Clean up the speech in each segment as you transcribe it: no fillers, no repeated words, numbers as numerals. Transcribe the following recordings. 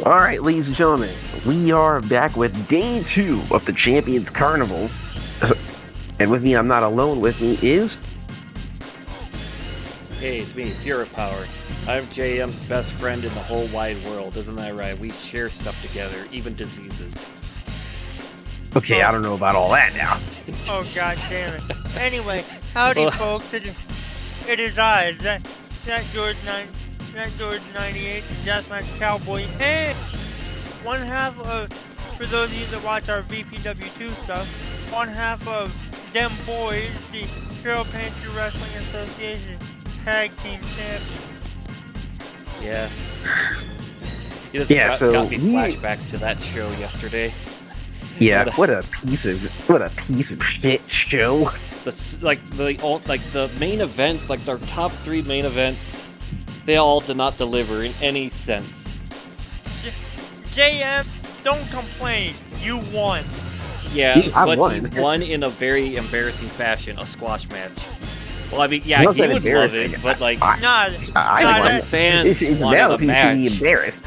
All right, ladies and gentlemen, we are back with day 2 of the Champions Carnival. And with me, I'm not alone. With me is Hey, it's me, Pure of Power. I'm JM's best friend in the whole wide world, isn't that right? We share stuff together, even diseases. okay. I don't know about all that now. Oh, god damn it. Anyway, howdy Well- folks, it is I, that George 98, the Deathmatch Cowboy, and one half of, for those of you that watch our VPW2 stuff, one half of Dem Boys, the Hero Pantry Wrestling Association Tag Team Champions. Yeah. You just Yeah, got me we- flashbacks to that show yesterday. Yeah, what a piece of shit show. The main event, like their top 3 main events, they all did not deliver in any sense. JM, don't complain, you won. Yeah, Yeah, I but won. he won in a very embarrassing fashion, a squash match. Well, I mean, yeah, Wasn't he would love embarrassing. it, but like, I Nah, won. that- fans It's wanted a now people should be match. embarrassed.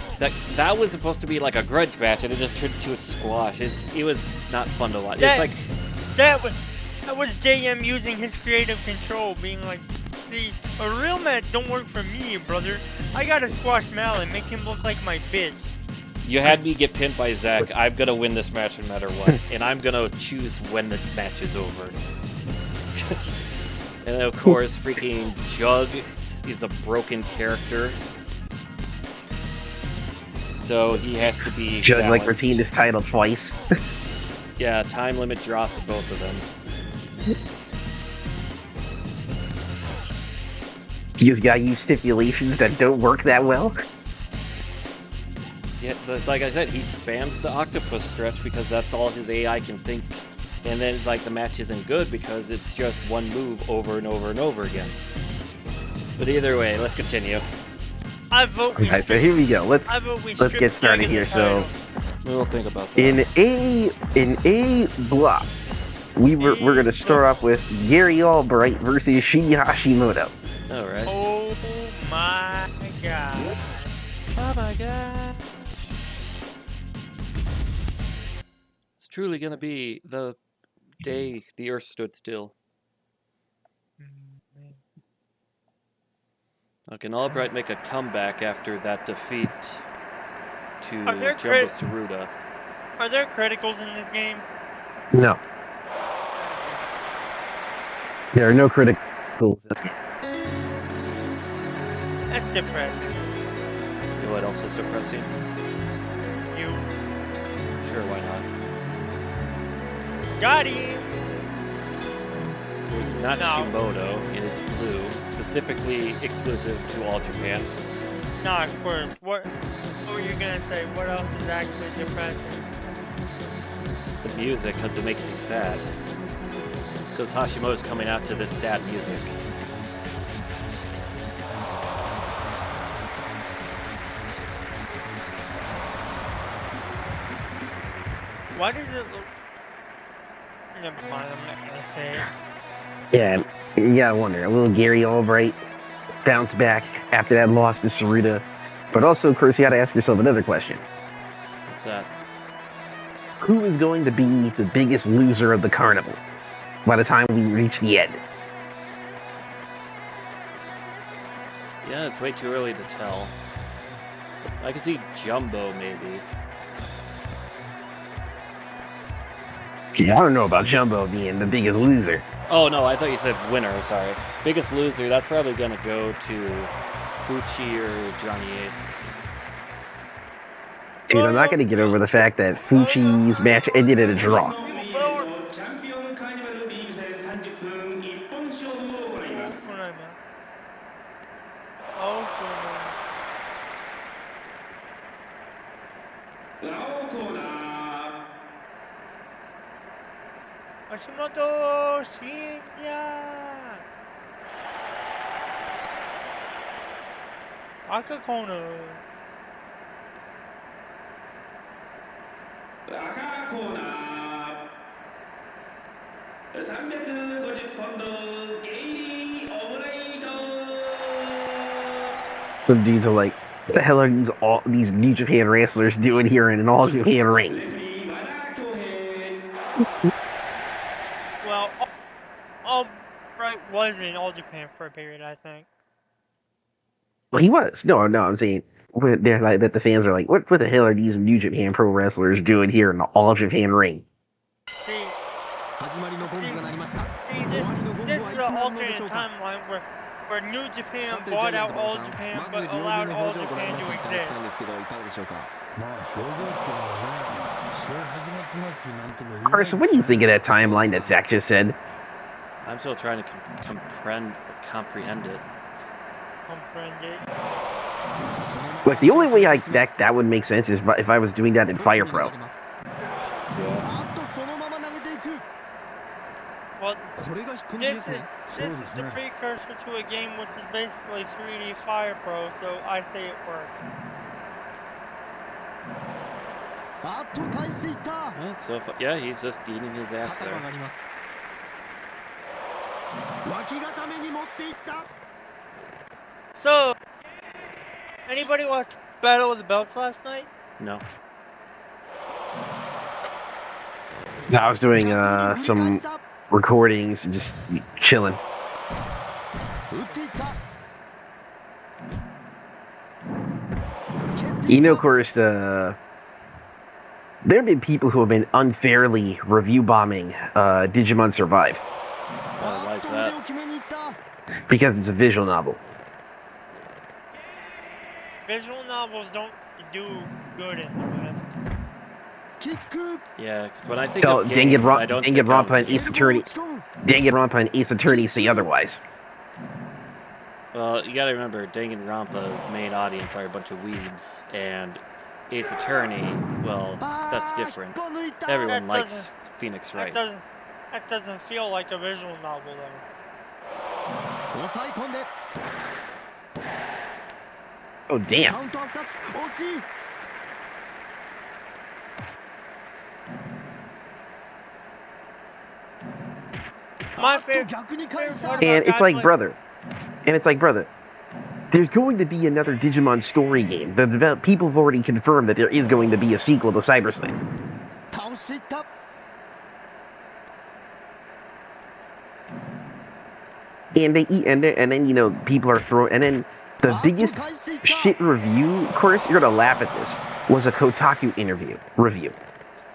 That was supposed to be like a grudge match, and it just turned into a squash. It was not fun to watch. That- It's like, that was JM using his creative control, being like, see, a real match don't work for me, brother. I gotta squash Mal and make him look like my bitch. you had me get pinned by Zach. I'm gonna win this match no matter what, and I'm gonna choose when this match is over. And of course, freaking Jug is a broken character, so he has to be Jug like balanced. retained his title twice. Yeah, time limit draw for both of them. He's got to use stipulations that don't work that well. Yeah, that's like I said, he spams the octopus stretch because that's all his AI can think. And then it's like the match isn't good because it's just one move over and over and over again. But either way, let's continue. I vote we. Okay, so here we go. Let's Let's get started here. So We'll think about that. in A block, we're gonna start off with Gary Albright versus Shihashimoto. All right. Oh my god. Oh my gosh. It's truly gonna be the day the Earth stood still. Can Albright make a comeback after that defeat to Are there Jumbo Saruta? Are there criticals in this game? No, there are no critical. That's depressing. You know what else is depressing? You Sure, why not? got him. It was not No. Shimoto, it is blue, specifically exclusive to All Japan. Nah, of course. What were you gonna say? What else is actually depressing? The music, because it makes me sad. Because Hashimoto's coming out to this sad music. Why does it look? Never mind. I'm not gonna say it. Yeah, you gotta wonder. A little Gary Albright bounce back after that loss to Saruta, but also, of course, you gotta ask yourself another question: What's that? who is going to be the biggest loser of the carnival by the time we reach the end? Yeah, it's way too early to tell. I can see Jumbo, maybe. Yeah, I don't know about Jumbo being the biggest loser. Oh, no, I thought you said winner, sorry. Biggest loser, that's probably gonna go to Fuchi or Johnny Ace. Dude, I'm not gonna get over the fact that Fuchi's match ended in a draw. Oh, Hashimoto Shinya. Aka corner. Some dudes are like, What the hell are these New Japan wrestlers doing here in an All Japan ring? Well, Albright was in All Japan for a period, I think. Well, he was. No, I'm saying they're like that. The fans are like, what the hell are these New Japan pro wrestlers doing here in the All Japan ring? See, this is an alternate timeline where New Japan bought out All Japan but allowed All Japan to exist. Carson, what do you think of that timeline that Zach just said? I'm still trying to comprehend it. Comprehend it. Look, the only way that would make sense is if I was doing that in Fire Pro. Well, this is the precursor to a game which is basically 3D Fire Pro, so I say it works. So yeah, he's just eating his ass there. So, anybody watch Battle of the Belts last night? No. I was doing some recordings and just chilling. You know, of course, there have been people who have been unfairly review bombing Digimon Survive. Why is that? Because it's a visual novel. Visual novels don't do good in the West. Yeah, because when I think of games, I don't think of... and Ace Attorney. Danganronpa and Ace Attorney say otherwise. Well, you gotta remember, Danganronpa's main audience are a bunch of weebs, and Ace Attorney, well, that's different. Everyone likes Phoenix Wright. That doesn't feel like a visual novel, though. Oh, damn. My favorite part and it's like, brother. There's going to be another Digimon story game. The people have already confirmed that there is going to be a sequel to Cyberslice. And then you know people are throwing, and then the biggest shit review, of course you're gonna laugh at this, was a Kotaku review.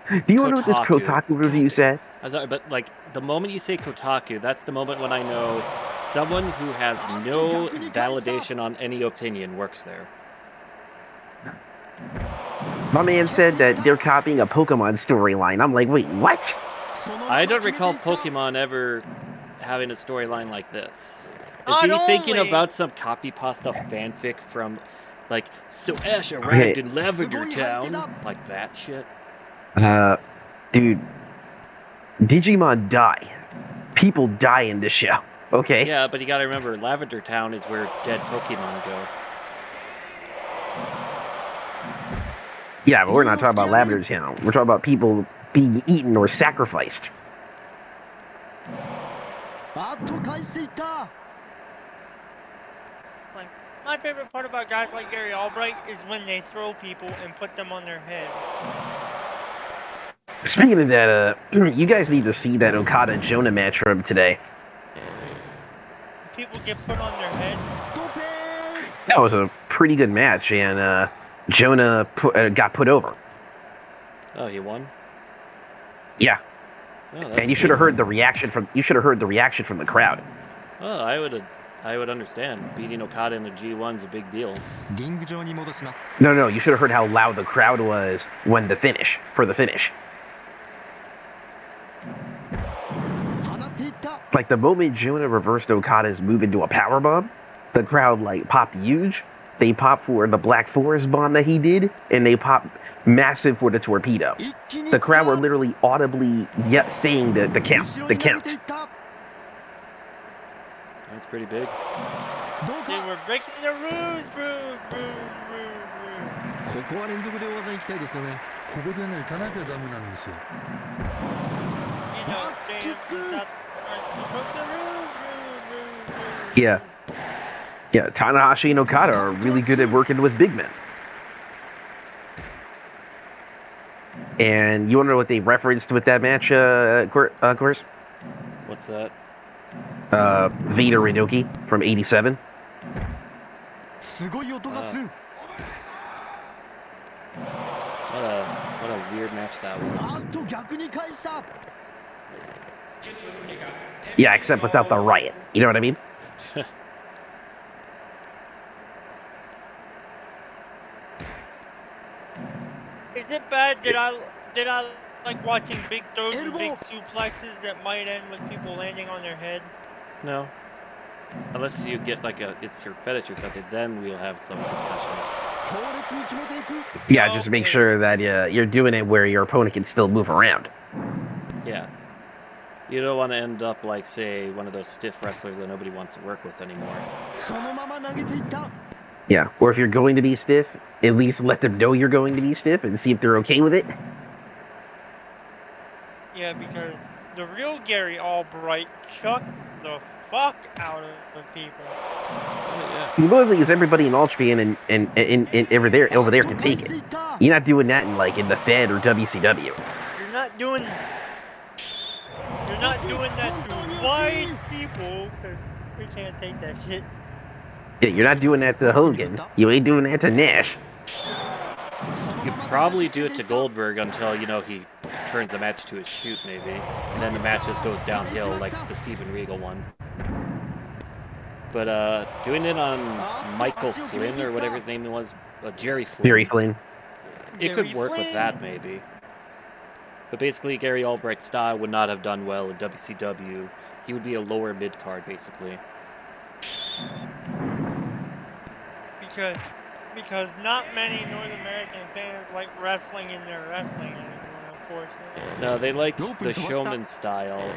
Do you know what this Kotaku review said? I'm sorry, but like the moment you say Kotaku, that's the moment when I know someone who has no validation on any opinion works there. My man said that they're copying a Pokemon storyline. I'm like, wait, what? I don't recall Pokemon ever having a storyline like this. Is he thinking about some copy pasta fanfic from, like, so Ash arrived in Lavender Town? Like that shit? Dude, Digimon die. People die in this show, okay? Yeah, but you gotta remember, Lavender Town is where dead Pokemon go. Yeah, but we're not talking about Lavender Town. We're talking about people being eaten or sacrificed. Like, my favorite part about guys like Gary Albright is when they throw people and put them on their heads. Speaking of that, you guys need to see that Okada-Jonah match from today. People get put on their heads. That was a pretty good match, and Jonah got put over. Oh, he won? Yeah. Oh, and you should have heard the reaction from the crowd. Oh, I would understand. Beating Okada in the G1's a big deal. No, you should have heard how loud the crowd was for the finish. Like the moment Jonah reversed Okada's move into a powerbomb, the crowd like popped huge. They popped for the Black Forest bomb that he did, and they popped massive for the torpedo. The crowd were literally audibly saying the count. That's pretty big. They were breaking the rules. Yeah. Yeah, Tanahashi and Okada are really good at working with big men. And you want to know what they referenced with that match, course? What's that? Vader Inoki from '87. What a weird match that was. Yeah, except without the riot. You know what I mean? Is it bad? Did I like watching big throws and big suplexes that might end with people landing on their head? No. Unless you get like it's your fetish or something, then we'll have some discussions. Yeah, just make Okay. sure that you're doing it where your opponent can still move around. Yeah. You don't want to end up like, say, one of those stiff wrestlers that nobody wants to work with anymore. Yeah, or if you're going to be stiff, at least let them know you're going to be stiff and see if they're okay with it. Yeah, because the real Gary Albright chucked the fuck out of people. Yeah. The other thing is everybody in All Japan and over there can take it. You're not doing that in the Fed or WCW. You're not doing that to white people, because we can't take that shit. Yeah, you're not doing that to Hogan. You ain't doing that to Nash. You could probably do it to Goldberg until, he turns the match to a shoot, maybe. And then the match just goes downhill, like the Steven Regal one. But doing it on Michael Flynn, or whatever his name was, Jerry Flynn. Jerry Flynn. It could work with that, maybe. But basically, Gary Albright's style would not have done well in WCW. He would be a lower mid-card, basically. Because not many North American fans like wrestling in their wrestling anymore, unfortunately. No, they like the showman style,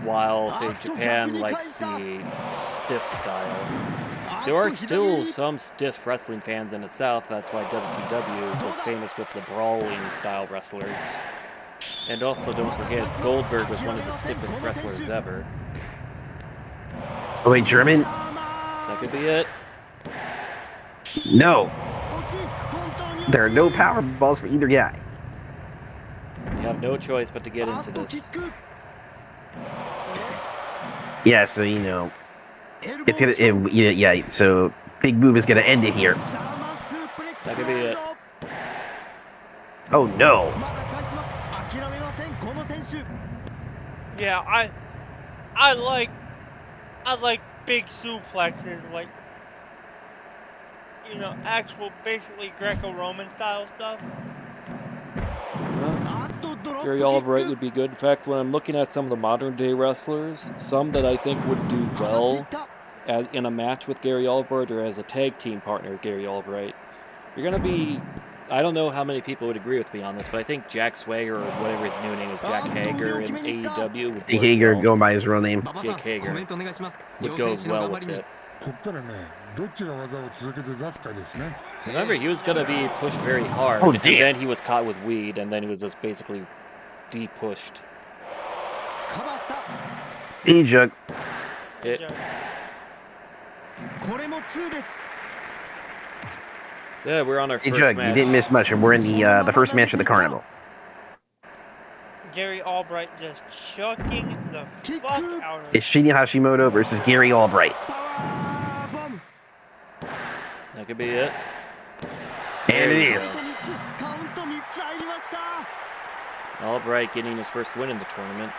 while, say, Japan likes the stiff style. There are still some stiff wrestling fans in the South. That's why WCW was famous with the brawling style wrestlers. And also, don't forget, Goldberg was one of the stiffest wrestlers ever. Oh wait, German? That could be it. No. There are no power balls for either guy. You have no choice but to get into this. Yeah, so it's gonna. So Big Move is gonna end it here. That could be it. Oh no. Yeah, I like big suplexes, like actual basically Greco-Roman style stuff. Gary Albright would be good. In fact, when I'm looking at some of the modern day wrestlers, some that I think would do well as in a match with Gary Albright or as a tag team partner with Gary Albright, you're going to be... I don't know how many people would agree with me on this, but I think Jack Swagger, or whatever his new name is, Jack Hager in AEW would Jake work Hager, well. going by his real name. Jake Hager would go well with it. Remember, he was going to be pushed very hard, Oh, and then he was caught with weed, and then he was just basically de-pushed. Ouja. Yeah, we're on our first Ouja, match. you didn't miss much, and we're in the first match of the Carnival. Gary Albright just chucking the fuck out of It's Shihashimoto versus Gary Albright. That could be it. And it is. Albright getting his first win in the tournament.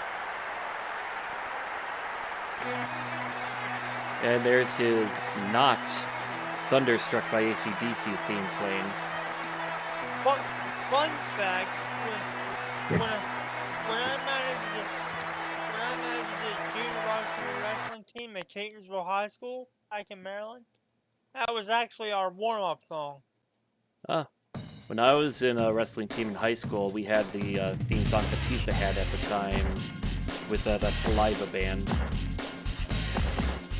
And there's his not Thunderstruck by AC/DC theme playing. Fun fact, when I managed the junior varsity wrestling team at Catonsville High School back in Maryland, that was actually our warm-up song. When I was in a wrestling team in high school, we had the theme song Batista had at the time with that Saliva band.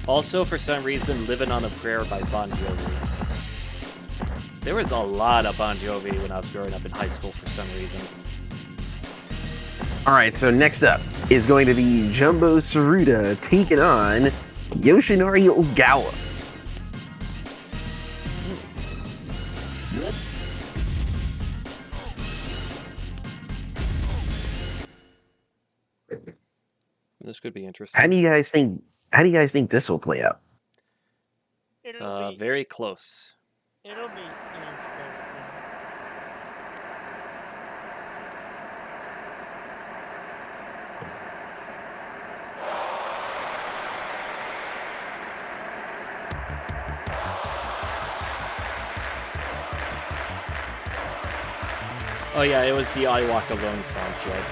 Also, for some reason, Living on a Prayer by Bon Jovi. There was a lot of Bon Jovi when I was growing up in high school for some reason. Alright, so next up is going to be Jumbo Saruta taking on Yoshinori Ogawa. This could be interesting. How do you guys think this will play out? It'll be Very close. interesting. Oh yeah, it was the I Walk Alone song, Jed.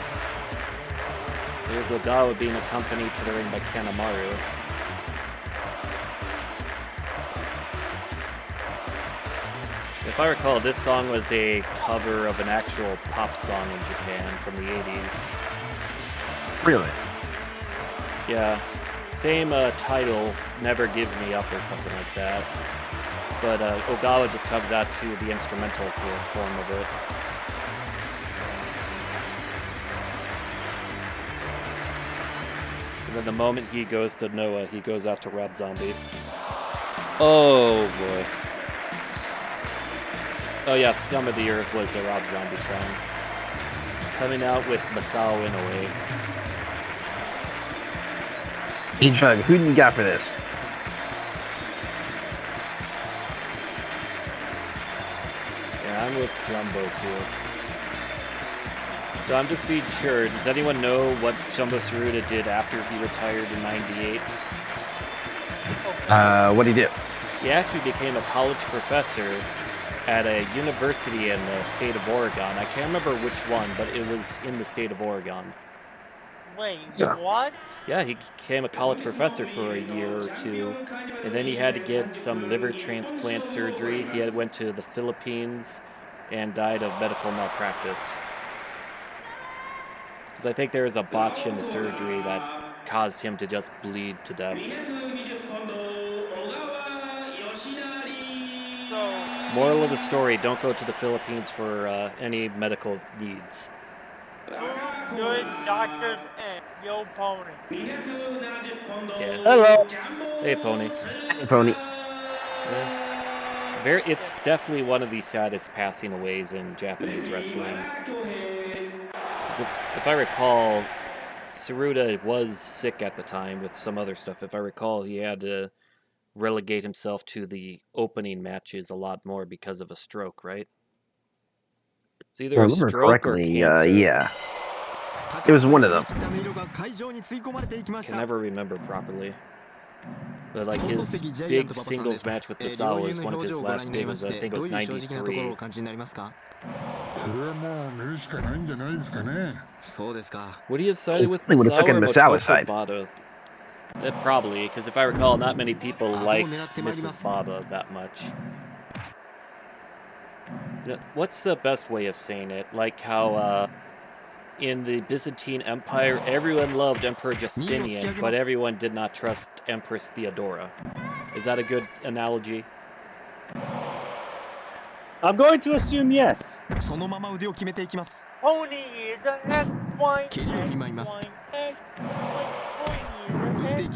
It was Ogawa being accompanied to the ring by Kanemaru. If I recall, this song was a cover of an actual pop song in Japan from the 80s. Really? Yeah. Same title, Never Give Me Up or something like that. But Ogawa just comes out to the instrumental form of it. And then the moment he goes to Noah, he goes out to Rob Zombie. Oh boy. Oh yeah, Scum of the Earth was the Rob Zombie song. Coming out with Masao Inoue. Hey, Jug, who do you got for this? Yeah, I'm with Jumbo too. So I'm just being sure, does anyone know what Jumbo Saruta did after he retired in '98? What do you do? He actually became a college professor at a university in the state of Oregon. I can't remember which one, but it was in the state of Oregon. Wait, Yeah. what? Yeah, he became a college professor for a year or two, and then he had to get some liver transplant surgery. He went to the Philippines and died of medical malpractice. Because I think there was a botch in the surgery that caused him to just bleed to death. So, Moral of the story, don't go to the Philippines for any medical needs. good doctors and yo pony. Yeah. Hello. Hey, Pony. Hey, Pony. Yeah. It's definitely one of the saddest passing aways in Japanese wrestling. 'Cause if I recall, Saruta was sick at the time with some other stuff. If I recall, he had to relegate himself to the opening matches a lot more because of a stroke, right? It's If either I a remember stroke or correctly, cancer. yeah. It was one of them. Can never remember properly. But like his big singles match with Masao was one of his last big ones. I think it was '93. それはもう見るしかないんじゃないですかね。 Would he have sided with They would've Masao taken or Masao's Motoko side. Bada? Probably, because if I recall, not many people liked Mrs. Bada that much. What's the best way of saying it? Like how in the Byzantine Empire, everyone loved Emperor Justinian, but everyone did not trust Empress Theodora. Is that a good analogy? I'm going to assume yes. Pony is an equine, equine,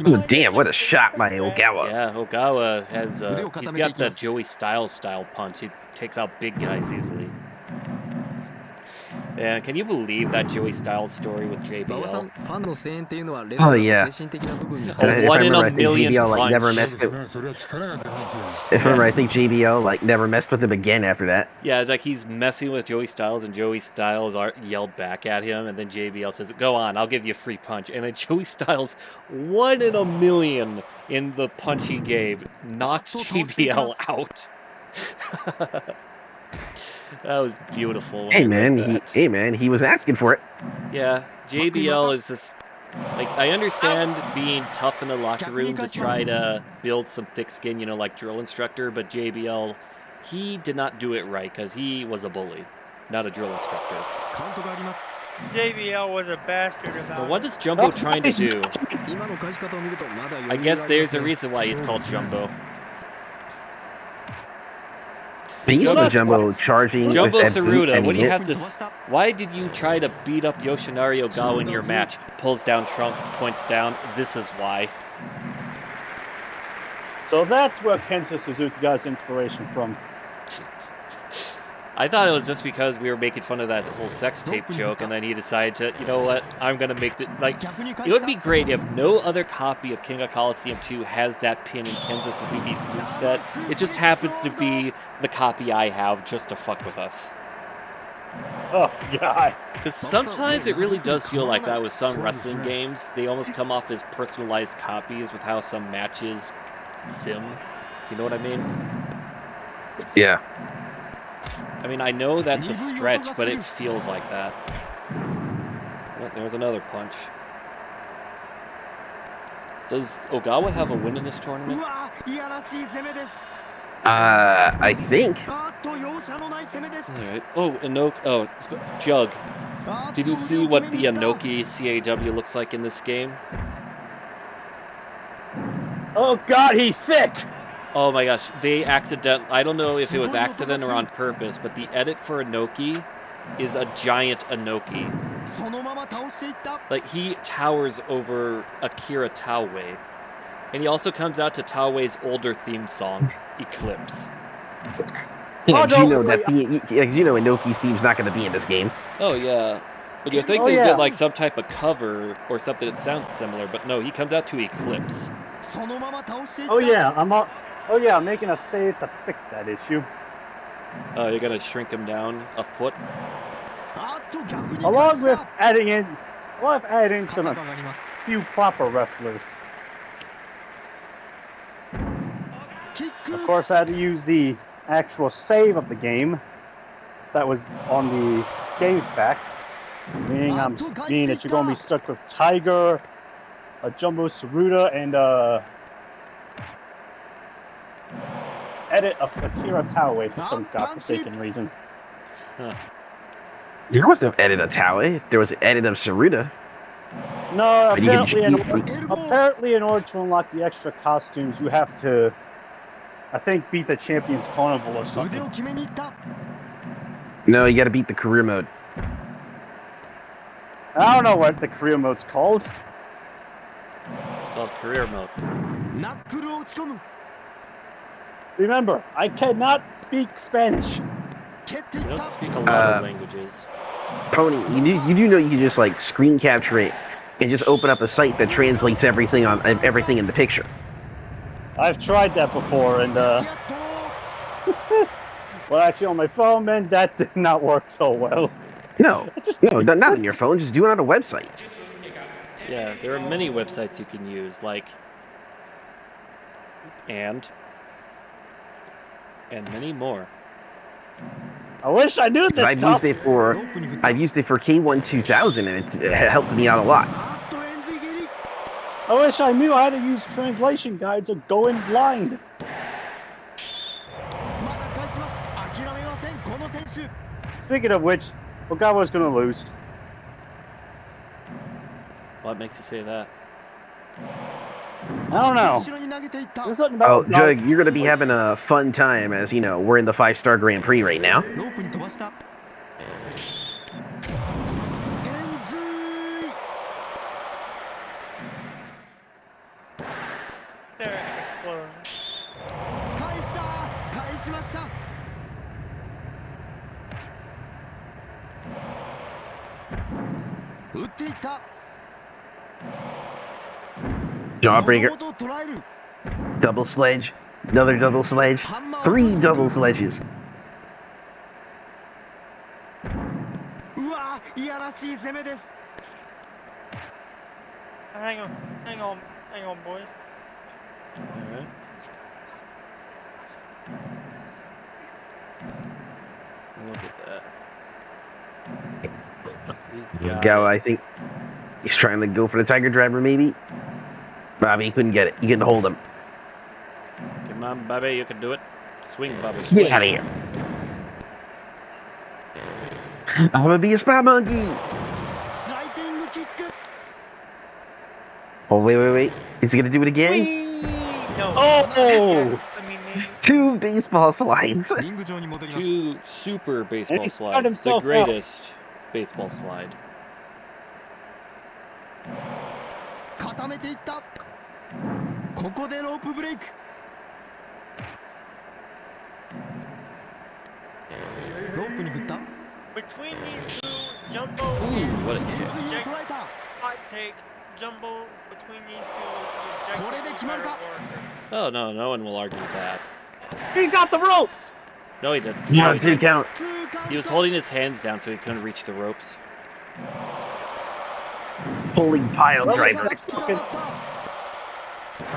Oh, damn, what a shot by Ogawa. Yeah, Ogawa has he's got that Joey Styles style punch. He takes out big guys easily. And can you believe that Joey Styles story with JBL? Oh, yeah. A If I 1 in remember, a I think million JBL like punch. never そうで messed す it. ね。それは力が出ますよ。 If I remember, I think JBL like never messed with him again after that. Yeah, it's like he's messing with Joey Styles, and Joey Styles yelled back at him, and then JBL says, "Go on, I'll give you a free punch." And then Joey Styles, 1 in a million in the punch he gave, knocked JBL out. That was beautiful. When Hey I read that. man, he was asking for it. Yeah, JBL is this. Like, I understand being tough in the locker room to try to build some thick skin, like drill instructor, but JBL, he did not do it right because he was a bully, not a drill instructor. JBL was a bastard But about what it. is Jumbo trying to do? I guess there's a reason why he's called Jumbo. But you Jumbo- see Jumbo charging Jumbo with that boot Saruta, and what do you he have to... Why did you try to beat up Yoshinori Ogawa in your match? Pulls down trunks, points down. This is why. So that's where Kenta Suzuki got his inspiration from. I thought it was just because we were making fun of that whole sex tape joke, and then he decided to, you know what, I'm gonna make it, like, it would be great if no other copy of King of Colosseum 2 has that pin in Kenzo Suzuki's moveset. It just happens to be the copy I have just to fuck with us. Oh, God. Because sometimes it really does feel like that with some wrestling games. They almost come off as personalized copies with how some matches sim. You know what I mean? Yeah. I mean, I know that's a stretch, but it feels like that. Oh, there's another punch. Does Ogawa have a win in this tournament? I think. Alright. Oh, it's Jug. Did you see what the Inoki CAW looks like in this game? Oh, God, he's thick! Oh my gosh, I don't know if it was accident or on purpose, but the edit for Inoki is a giant Inoki. Like, he towers over Akira Taue. And he also comes out to Taue's older theme song, Eclipse. Yeah, Oh, you know no, Inoki's theme's not going to be in this game. Oh yeah. But you'd think Oh, they'd yeah. get like some type of cover or something that sounds similar, but no, he comes out to Eclipse. Oh, yeah, I'm making a save to fix that issue. Oh, you're gonna shrink him down a foot? Along with adding in some few proper wrestlers. Of course, I had to use the actual save of the game that was on the game facts, meaning that you're going to be stuck with Tiger, a Jumbo Saruta, and edit of Akira Taue for some godforsaken reason. Huh. There was no edit of Taue. There was an edit of Saruta. No, But you can apparently in order to unlock the extra costumes, you have to, I think, beat the Champions Carnival or something. No, you got to beat the career mode. I don't know what the career mode's called. It's called career mode. Remember, I cannot speak Spanish. You don't speak a lot of languages. Pony, you do know you can just like screen capture it and just open up a site that translates everything in the picture. I've tried that before, and well, actually on my phone, man, that did not work so well. No, not on your phone. Just do it on a website. Yeah, there are many websites you can use, like and many more. I wish I knew this I've stuff. used it for K1 2000, and it helped me out a lot. I wish I knew how to use translation guides or go in blind. Speaking of which, Ogawa's gonna lose. What makes you say that? I don't know. There's something about Oh, Jug, you're gonna be having a fun time, as you know, we're in the 5-star Grand Prix right now. There, explosion. Jawbreaker. Double sledge. Another double sledge. 3 double sledges. Hang on, boys. Alright. Look at that. He's got Ogawa, it. I think he's trying to go for the Tiger Driver, maybe. Bobby, he couldn't get it. He couldn't hold him. Come on, Bobby, you can do it. Swing, Bobby, swing. Get out of here. I'm gonna be a spy monkey. Oh, wait. Is he gonna do it again? Whee! No. Oh! I mean, maybe. 2 baseball slides. 2 super baseball he slides. found The himself out. greatest baseball slide. Between these two, Jumbo Ooh, what a is kick. objective. Hot take. Jumbo between these two is the objectively better worker. Oh, no, no one will argue with that. He got the ropes! No, he didn't. Yeah, No, he 2 didn't. count. He was holding his hands down so he couldn't reach the ropes. Pulling pile Well, driver. it's fucking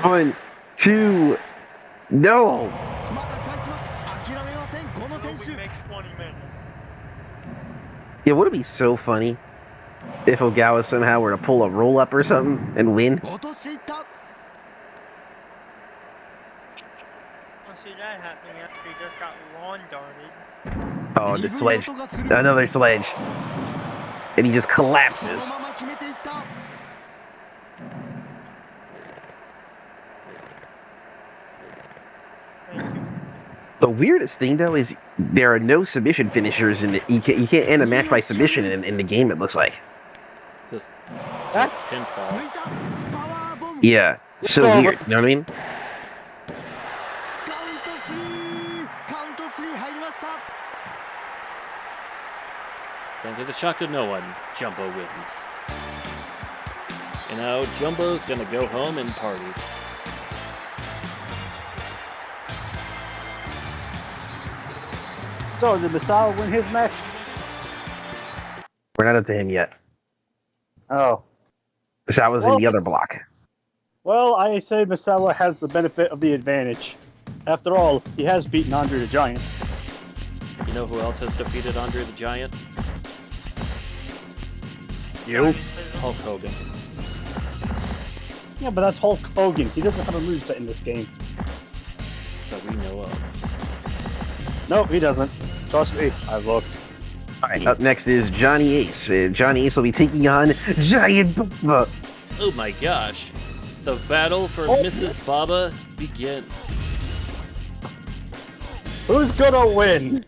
1, 2. No. We make 20 minutes. Yeah, would it be so funny if Ogawa somehow were to pull a roll up or something and win? I'll see that happening after he just got lawn darted. Oh, the sledge. Another sledge. And he just collapses. Thank you. The weirdest thing, though, is there are no submission finishers in it. You can't end a match by submission in the game, it looks like. Just That's- pinfall. Yeah, so So- weird. You know what I mean? And to the shock of no one, Jumbo wins. And now Jumbo's gonna go home and party. So, did Misawa win his match? We're not up to him yet. Oh. So I was in the other block. Well, I say Misawa has the benefit of the advantage. After all, he has beaten Andre the Giant. You know who else has defeated Andre the Giant? You? Hulk Hogan. Yeah, but that's Hulk Hogan. He doesn't have a moveset in this game. That we know of. Nope, he doesn't. Trust me, I looked. All right, up next is Johnny Ace. Johnny Ace will be taking on Giant Baba. Oh my gosh. The battle for Mrs. Baba begins. Who's gonna win?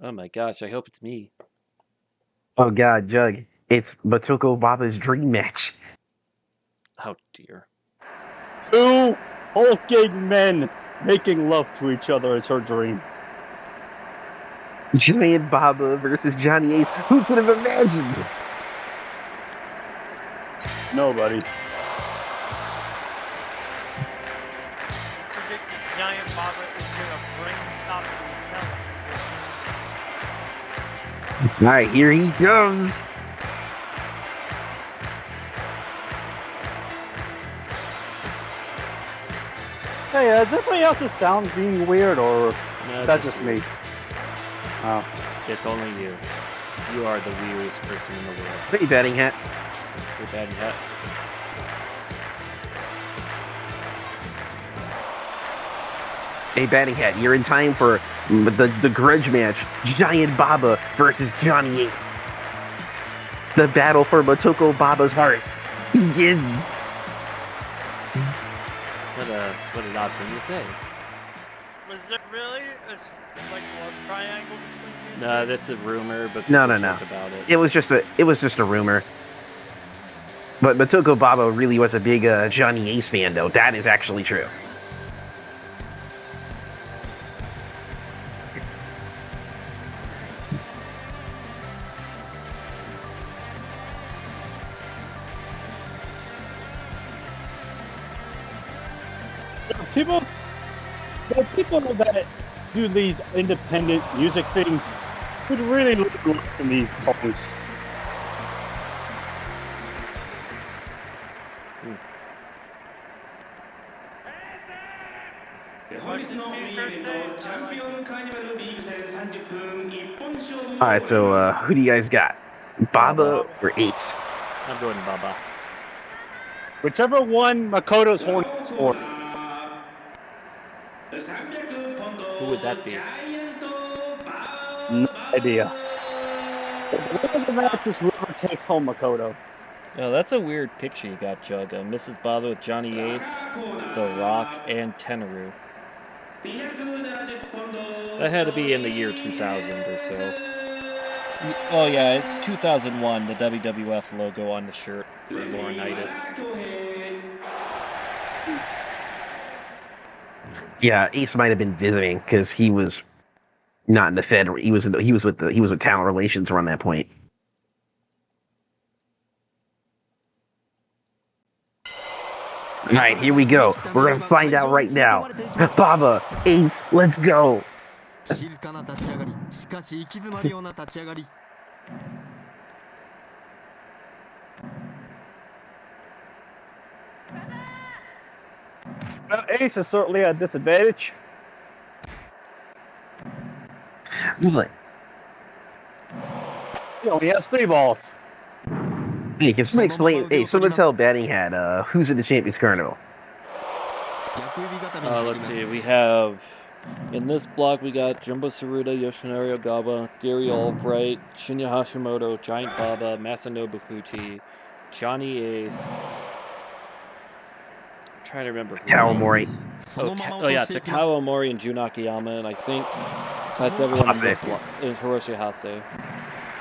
Oh my gosh, I hope it's me. Oh God, Jug. It's Batoko Baba's dream match. Oh dear. Two hulking men making love to each other is her dream. Giant Baba versus Johnny Ace. Who could have imagined? Nobody. Predict the giant Baba is gonna bring stop to All right, here he comes. Hey, is anybody else's sound being weird, or No, is that just me? Oh. It's only you. You are the weirdest person in the world. Hey, batting hat. Your batting hat. Hey, batting hat. You're in time for the grudge match. Giant Baba versus Johnny Ace. The battle for Batoko Baba's heart begins. What an odd thing to say. Was there really a like love triangle between these No, two? that's a rumor, but No, people no, no. joke about it. It was just a rumor. But Batoko Baba really was a big Johnny Ace fan, though. That is actually true. People that do these independent music things would really look from these songs. All right, so who do you guys got? Baba or Ace? I'm going Baba. Whichever one Makoto's horn scored. Who would that be? No idea. The winner of the match is whoever takes home Makoto. Oh, that's a weird picture you got, Jug. Mrs. Baba with Johnny Ace, The Rock, and Tenaru. That had to be in the year 2000 or so. Oh yeah, it's 2001, the WWF logo on the shirt for Laurinaitis. Yeah, Ace might have been visiting because he was Not in the Fed. He was with talent relations around that point. All right, here we go. We're gonna find out right now. Baba, Ace, let's go. 静かな立ち上がり、しかし行き詰まるような立ち上がり。 Well, Ace is certainly at a disadvantage. What? He only has 3 balls. Hey, can somebody explain? Hey, someone tell Batting Hat who's in the Champions Carnival. 逆指固めに入りま Let's す。 see. We have in this block we got Jumbo Saruta, Yoshinori Ogawa, Gary Albright, Shinya Hashimoto, Giant Baba, Masanobu Fuji, Johnny Ace. I'm trying to remember who Kawamori. else. そのまま Oh 落 yeah, としていきます。 Takao Omori and Jun Okayama, and I think that's everyone in this Hasse. block. And Hiroshi Hasse.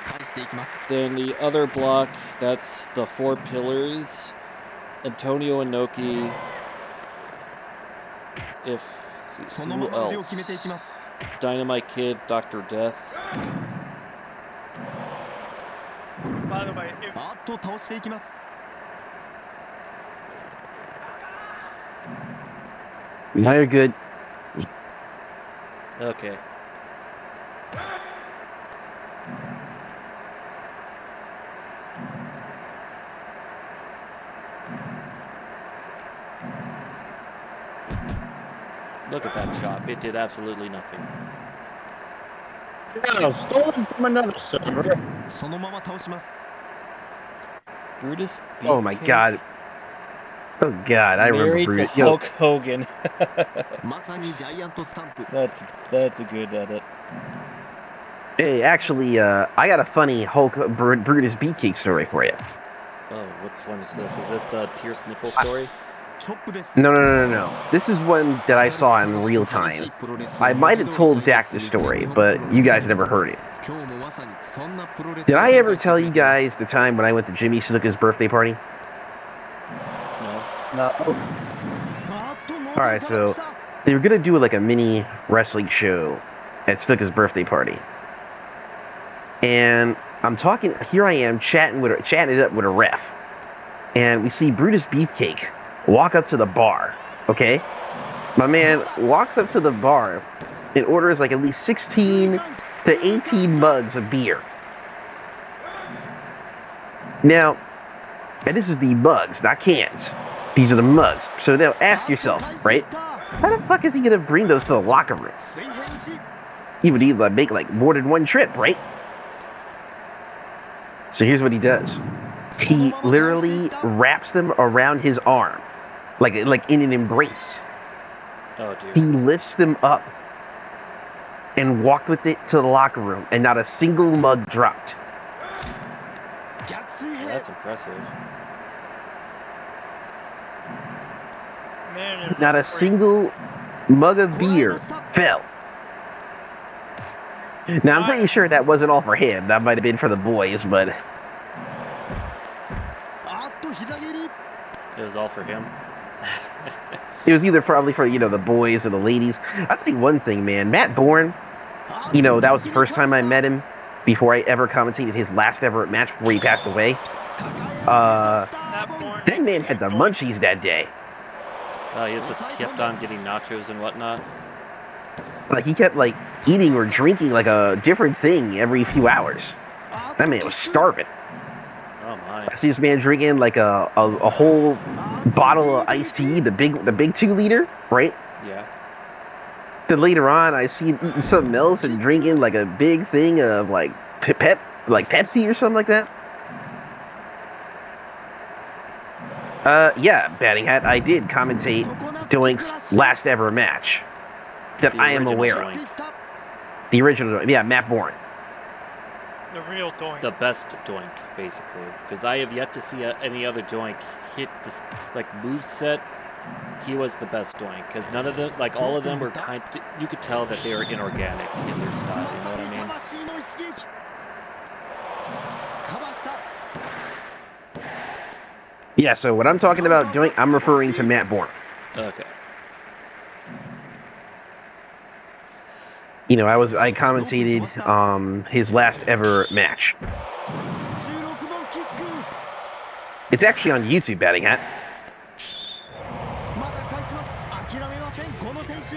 返していきます。 Then the other block, that's the 4 pillars. Antonio Inoki. If そのま who ま腕を決めていき else? ます。 Dynamite Kid, Dr. Death. By the way, if あっと倒していきます。 Now you're good. Okay. Look at that chop. It did absolutely nothing. Yeah, stolen from another server. そのまま倒します。 Brutus Oh my Beefcake god. Oh god, I remember married to Brutus. Yo, Hulk Hogan. まさにジャイアントスタンプ。 That's a good edit. hey, actually, I got a funny Brutus Beefcake story for you. Oh, which one is this? Is this the Pierce nipple story? チョップです。 No. This is one that I saw in real time. I might have told Zach the story, but you guys never heard it. 今日もまさにそんなプロレス Did を I 展 ever 開して tell くれ you ています。 guys the time when I went to Jimmy Snuka's birthday party? No. No. あっとノー Alright, トラッ so プした。 they were gonna do like a mini wrestling show at Snuka's birthday party. And I'm talking, here I am chatting it up with a ref. And we see Brutus Beefcake walk up to the bar, okay? My man walks up to the bar and orders like at least 16 to 18 mugs of beer. Now, and this is the mugs, not cans. These are the mugs. So now ask yourself, right? How the fuck is he gonna bring those to the locker room? 水平打ち。 He would either make like more than one trip, right? So here's what he does. He literally wraps them around his arm, like in an embrace. Oh, He dude. lifts them up and walked with it to the locker room, and not a single mug dropped. 逆水平。 That's impressive. man is Not a freak. single mug of beer fell. Now I'm pretty sure that wasn't all for him. That might have been for the boys, but あっと膝蹴り。 It was all for him. it was either probably for the boys or the ladies. I'll tell you one thing, man. Matt Bourne, あっと that was the first time I met him before I ever commentated his last ever match before he passed away. That porn That man had the munchies that day. Oh, he just kept on getting nachos and whatnot. Like he kept like eating or drinking like a different thing every few hours. That man was starving. Oh my. I see this man drinking like a whole bottle of iced tea, the big 2-liter, right? Yeah. Then later on, I see him eating something else and drinking like a big thing of like Pepsi or something like that. Yeah, Batting Hat, I did commentate Doink's last ever match that The I am original aware of. Doink. The original, yeah, Matt Bourne. the real doink. The best Doink, basically. Because I have yet to see any other Doink hit this, move set. He was the best Doink. Because none of them, all of them were you could tell that they were inorganic in their style, you know what I mean? 魂の一撃。かわした。 Yeah, so what I'm talking about doing, I'm referring to Matt Bourne. Okay. You know, I commentated his last ever match. It's actually on YouTube, Batting Hat. まだ返します。諦めませんこの選手。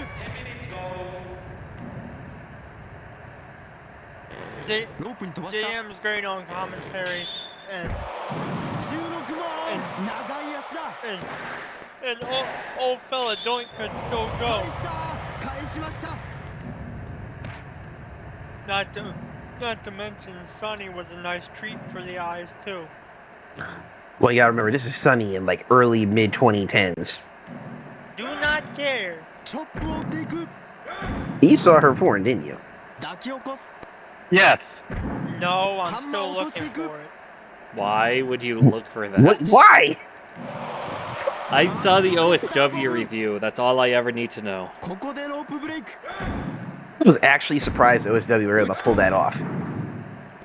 ロープに飛ばした。 JM's great on commentary, and 16番長い足だ。 and old fella Doink could still go. 返しました。 Not to mention Sonny was a nice treat for the eyes too. Well, you gotta remember, this is Sunny in like early mid 2010s. Do not care. チョップを打っていく。 You saw her porn, didn't you? 抱き起こす。 Yes. No, I'm still looking for it. Why would you look for that? What? Why? I saw the OSW review. That's all I ever need to know. ここでロープブレイク。 I was actually surprised OSW were able to pull that off.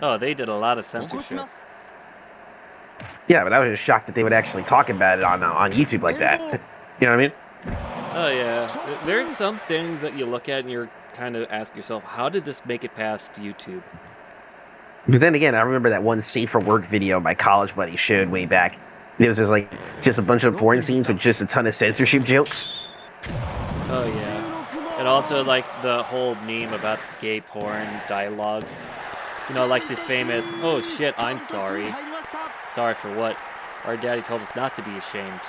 Oh, they did a lot of 起こし censorship. ます。 Yeah, but I was just shocked that they would actually talk about it on YouTube like that. You know what I mean? Oh yeah, there's some things that you look at and you're kind of ask yourself, how did this make it past YouTube? But then again, I remember that one Safe for Work video my college buddy showed way back. It was just a bunch of porn scenes with just a ton of censorship jokes. Oh yeah, and also like the whole meme about gay porn dialogue. You know, like the famous, "Oh shit, I'm sorry. Sorry for what? Our daddy told us not to be ashamed."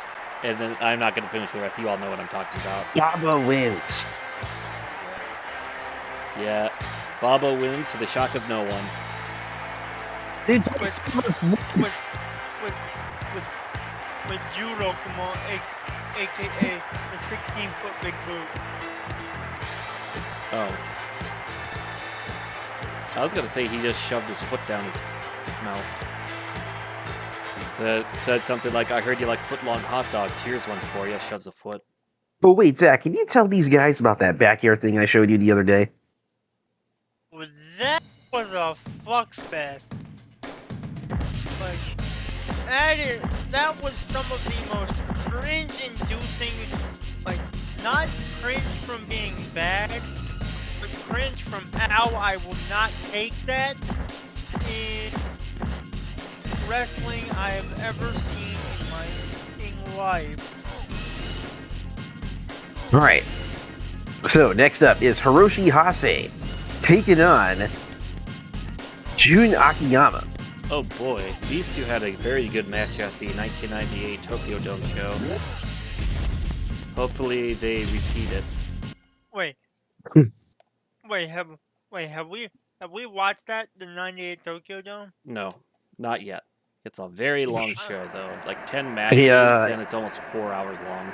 And then I'm not going to finish the rest. You all know what I'm talking about. Baba wins. Yeah, Baba wins to the shock of no one. It's With judo, come on, aka the 16-foot big boot. Oh. I was gonna say he just shoved his foot down his mouth. Said something like, "I heard you like foot-long hot dogs. Here's one for you." Shoves a foot. But wait, Zach, can you tell these guys about that backyard thing I showed you the other day? Well, that was a fuck fest. Like, that was some of the most cringe-inducing, like, not cringe from being bad, but cringe from how I will not take that in wrestling I have ever seen in my fucking life. Alright. So, next up is Hiroshi Hasse taking on Jun Akiyama. Oh boy, these two had a very good match at the 1998 Tokyo Dome show. Hopefully they repeat it. Wait, have we watched that, the 98 Tokyo Dome? No, not yet. It's a very long show though, like 10 matches, and it's almost 4 hours long.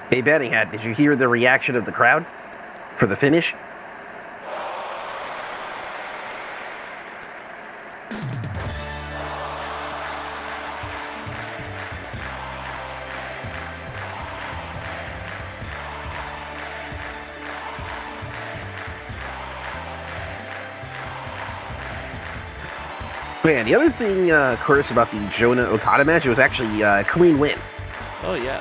Hey, Betting Hat, did you hear the reaction of the crowd for the finish? Man, the other thing, Curtis, about the Jonah Okada match, it was actually a clean win. Oh yeah.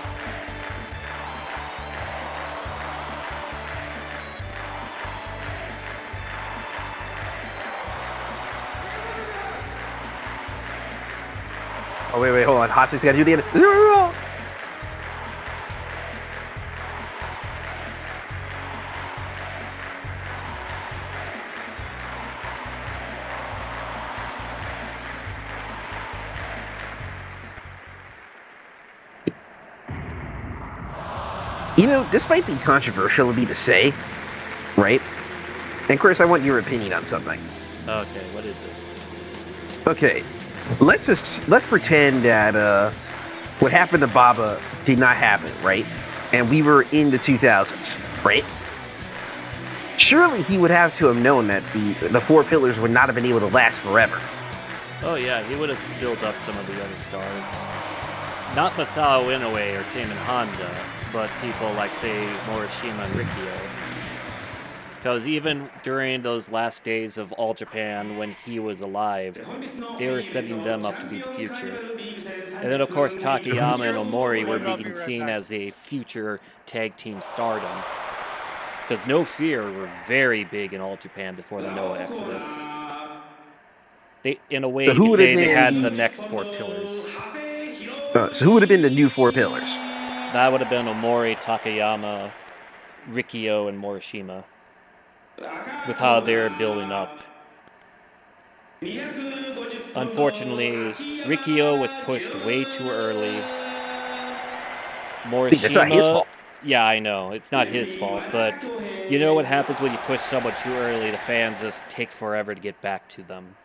Oh, wait, hold on. Hasse's got to do the end. You know, this might be controversial of me to say, right? And Chris, I want your opinion on something. Okay, what is it? Okay, let's pretend that what happened to Baba did not happen, right? And we were in the 2000s, right? Surely he would have to have known that the four pillars would not have been able to last forever. Oh yeah, he would have built up some of the other stars. Not Masao Inoue or Taman Honda, but people like, say, Morishima and Rikio. Because even during those last days of All Japan, when he was alive, they were setting them up to be the future. And then, of course, Takayama and Omori were being seen as a future tag team stardom. Because No Fear were very big in all Japan before the Noah Exodus. They, in a way, So you who could would have say they been had the- the next four pillars. So who would have been the new four pillars? That would have been Omori, Takayama, Rikio, and Morishima. With how they're building up. Unfortunately, Rikio was pushed way too early. Wait, that's not his Morishima, fault. yeah, I know, it's not his fault, but you know what happens when you push someone too early? The fans just take forever to get back to them.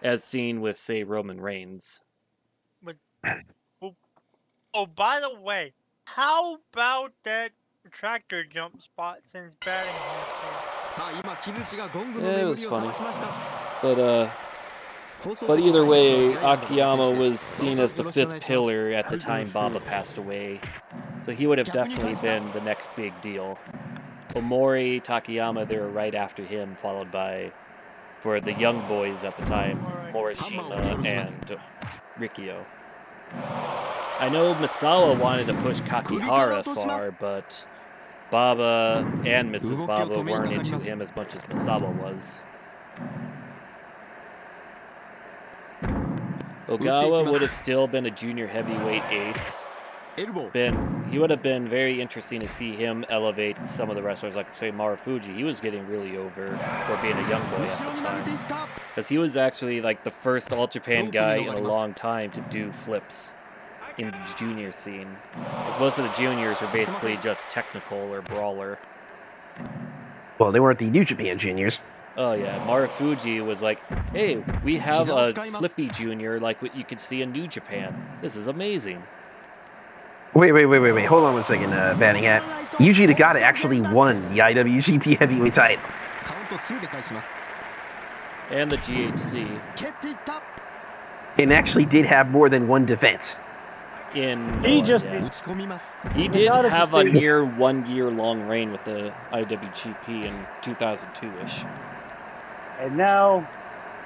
As seen with, say, Roman Reigns. Oh, by the way, how about that tractor jump spot since batting enhancement? Yeah, it was funny. But either way, Akiyama was seen as the fifth pillar at the time Baba passed away. So he would have definitely been the next big deal. Omori, Takayama, they were right after him, followed by, for the young boys at the time, Morishima and Rikio. I know Misawa wanted to push Kakihara far, but Baba and Mrs. Baba weren't into him as much as Misawa was. Ogawa would have still been a junior heavyweight ace. He would have been very interesting to see him elevate some of the wrestlers, like say Marufuji. He was getting really over for being a young boy at the time, because he was actually like the first All Japan guy in a long time to do flips in the junior scene, because most of the juniors were basically just technical or brawler. Well, they weren't the New Japan juniors. Oh yeah, Marufuji was like, hey, we have a flippy junior like what you could see in New Japan. This is amazing. Wait. Hold on one second, Batting Hat. Yuji Nagata actually won the IWGP Heavyweight title. And the GHC. And actually did have more than one defense. He did Nagata have just a needs- near 1 year long reign with the IWGP in 2002-ish. And now,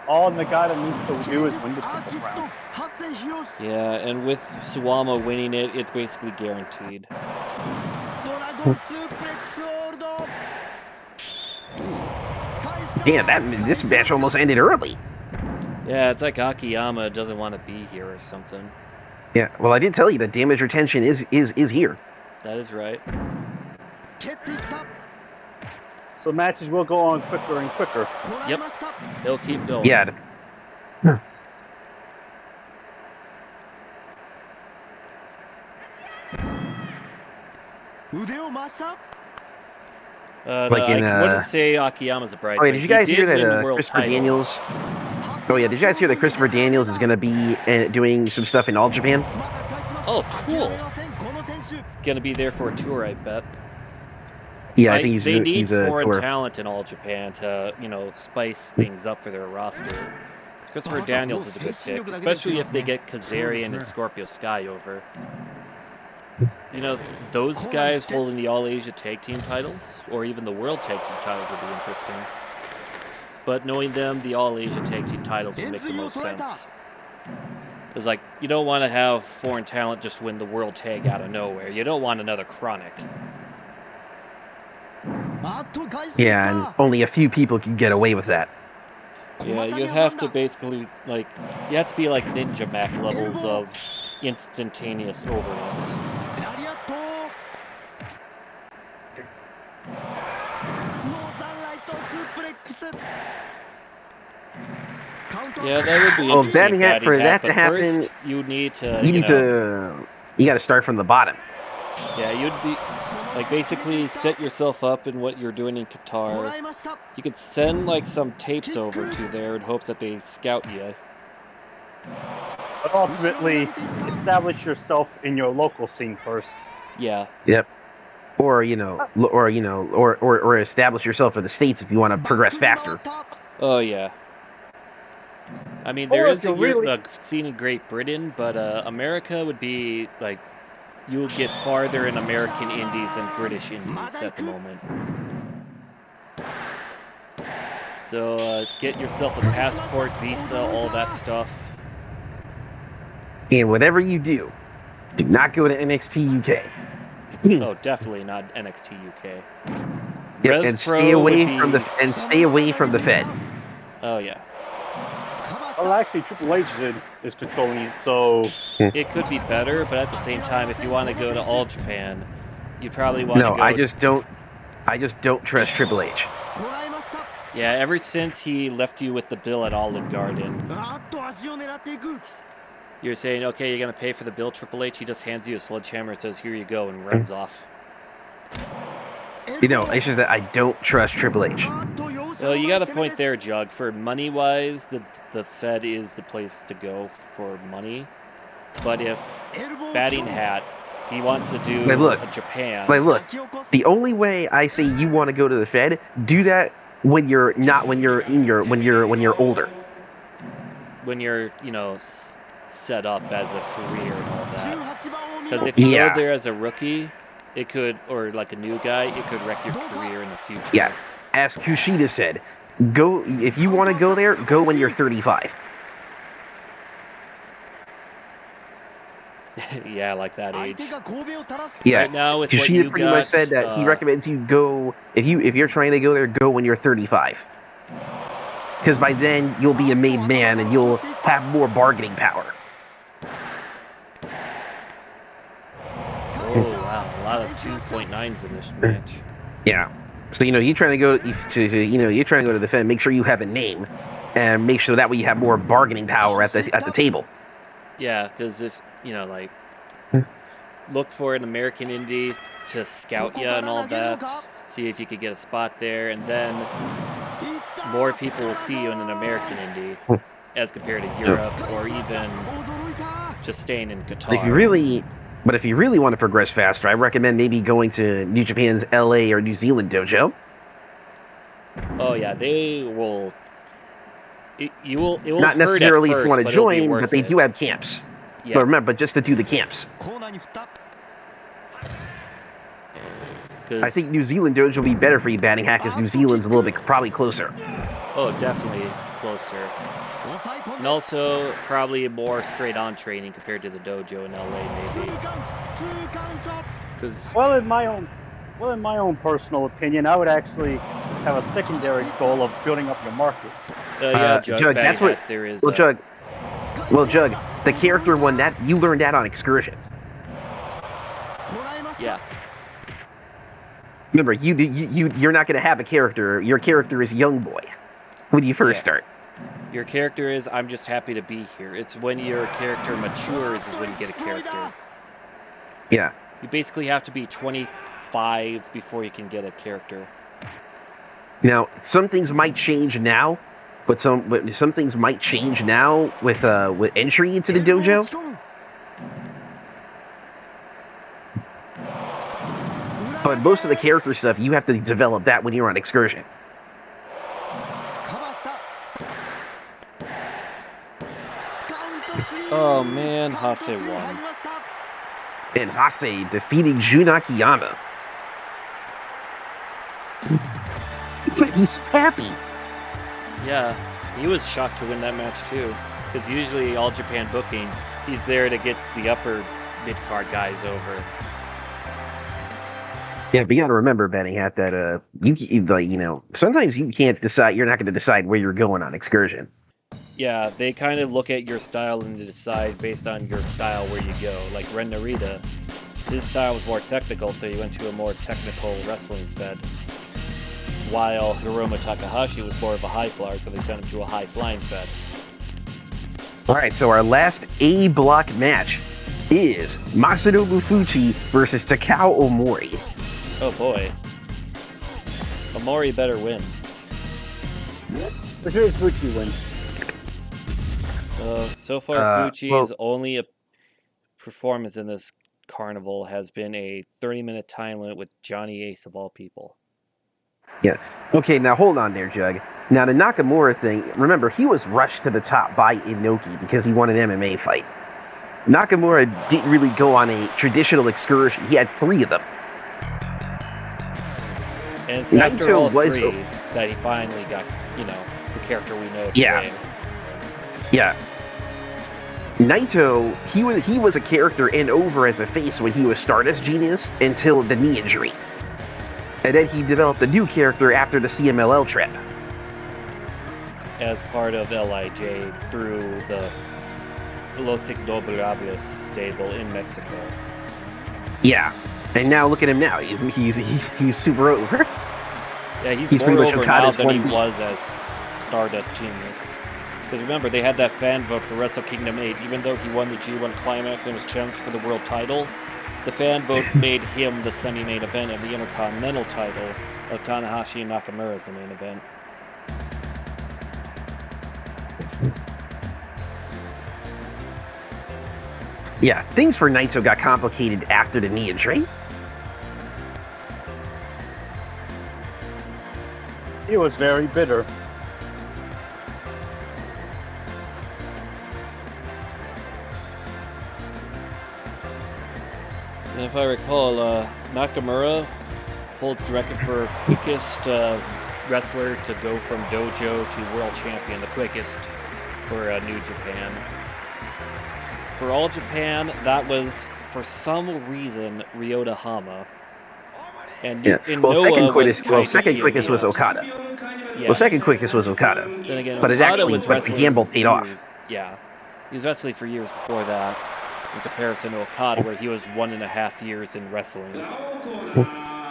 all Nagata needs to do is win the Triple Crown. Yeah, and with Suwama winning it, it's basically guaranteed. Damn, this match almost ended early. Yeah, it's like Akiyama doesn't want to be here or something. Yeah, well, I did tell you that damage retention is here. That is right. So matches will go on quicker and quicker. Yep, they'll keep going. Yeah. Like in, I wouldn't say Akiyama's a bright Oh yeah, spot. did you guys He hear did win that world Christopher titles. Daniels? Oh yeah, did you guys hear that Christopher Daniels is going to be doing some stuff in All Japan? Oh, cool. He's gonna be there for a tour, I bet. Yeah, I think they need he's a foreign tour. talent in All Japan to, spice things up for their roster. Christopher Daniels is a good pick, especially if they get Kazarian and Scorpio Sky over. Those guys holding the All Asia Tag Team titles, or even the World Tag Team titles, would be interesting. But knowing them, the All Asia Tag Team titles would make the most sense. It's like, you don't want to have foreign talent just win the World Tag out of nowhere. You don't want another Chronic. Yeah, and only a few people can get away with that. Yeah, you have to basically, you have to be like Ninja Mac levels of instantaneous overness. Yeah, that would be interesting. Batting Hat, for that to happen, first, you need to. You got to start from the bottom. Yeah, you'd be basically set yourself up in what you're doing in Qatar. You could send some tapes over to there in hopes that they scout you. But ultimately, establish yourself in your local scene first. Yeah. Yep. Or or establish yourself in the States if you want to progress faster. Oh yeah. I mean, there is a scene in Great Britain, but America would be you will get farther in American indies than British indies at the moment. So get yourself a passport, visa, all that stuff. And whatever you do not go to NXT UK. Oh, definitely not NXT UK. Yep, Res and Pro stay away would from be... the Fed. Oh, yeah. Well, actually, Triple H is controlling it, so It could be better, but at the same time, if you want to go to All Japan, you probably want to No, go... I just don't trust Triple H. Yeah, ever since he left you with the bill at Olive Garden, you're saying, okay, you're going to pay for the bill, Triple H. He just hands you a sledgehammer and says, here you go, and runs off. You know, it's just that I don't trust Triple H. Well, you got a point there, Jug. For money-wise, the Fed is the place to go for money. But if batting hat, he wants to do a Japan. Like, look, the only way I say you want to go to the Fed, do that when you're older. When you're, set up as a career and all that. Because if you go there as a rookie, it could, or like a new guy, it could wreck your career in the future. Yeah, as Kushida said, go if you want to go there, go when you're 35. Yeah, like that age. Yeah, right now with Kushida what you pretty got, much said that he recommends you go if you're trying to go there, go when you're 35. Because by then you'll be a made man and you'll have more bargaining power. Oh wow, a lot of 2.9s in this match. Yeah. So you're trying to go you're trying to go to the Fed. Make sure you have a name, and make sure that way you have more bargaining power at the table. Yeah, because if look for an American indie to scout you and all that, see if you could get a spot there, and then more people will see you in an American indie as compared to Europe or even just staying in Qatar. If you really want to progress faster, I recommend maybe going to New Japan's LA or New Zealand dojo. Oh yeah, they will. It will not necessarily if you want to join, but they do have camps. Yeah. But remember, just to do the camps. I think New Zealand dojo will be better for you, batting hack, because New Zealand's a little bit probably closer. Oh, definitely closer. And also probably more straight-on training compared to the dojo in LA, maybe. in my own personal opinion, I would actually have a secondary goal of building up your market. Yeah, Jug, that's what there is. Jug, the character one that you learned that on excursion. Yeah. Remember, you're not going to have a character. Your character is young boy when you first start. Your character is, I'm just happy to be here. It's when your character matures is when you get a character. Yeah. You basically have to be 25 before you can get a character. Now, some things might change now, but some things might change now with entry into the dojo. But most of the character stuff, you have to develop that when you're on excursion. Oh man, Hasse won. And Hasse defeating Jun Okayama. He's happy. Yeah, he was shocked to win that match too. Because usually All Japan booking, he's there to get the upper mid-card guys over. Yeah, but you gotta remember, Benny, that sometimes you can't decide. You're not going to decide where you're going on excursion. Yeah, they kind of look at your style and decide based on your style where you go. Like Ren Narita, his style was more technical, so he went to a more technical wrestling fed. While Hiromu Takahashi was more of a high flyer, so they sent him to a high flying fed. All right, so our last A block match is Masanobu Fuchi versus Takao Omori. Oh boy. Omori better win. Which means Fuchi wins. So far, Fuchi's only performance in this carnival has been a 30-minute time limit with Johnny Ace of all people. Yeah. Okay, now hold on there, Jug. Now, the Nakamura thing, remember, he was rushed to the top by Inoki because he won an MMA fight. Nakamura didn't really go on a traditional excursion. He had 3 of them. And it's after all 3 that he finally got, the character we know today. Yeah. Naito, he was a character and over as a face when he was Stardust Genius until the knee injury. And then he developed a new character after the CMLL trip. As part of LIJ through the Los Ignorables stable in Mexico. Yeah. And now look at him now. He's super over. Yeah, he's pretty more much over now Okada's than he 1B. was as Stardust Genius. Because remember, they had that fan vote for Wrestle Kingdom 8. Even though he won the G1 Climax and was challenged for the world title, the fan vote made him the semi-main event of the Intercontinental title of Tanahashi and Nakamura as the main event. Yeah, things for Naito got complicated after the knee injury. He was very bitter. And if I recall, Nakamura holds the record for quickest wrestler to go from dojo to world champion, the quickest for New Japan. For All Japan, that was, for some reason, Ryota Hama. And Yeah. Noah second was quickest was Okada. Yeah. Well, second quickest was Okada. Then again, But it Okada actually, was but the wrestling gamble for paid off. years. Yeah. He was wrestling for years before that, in comparison to Okada, where he was 1.5 years in wrestling.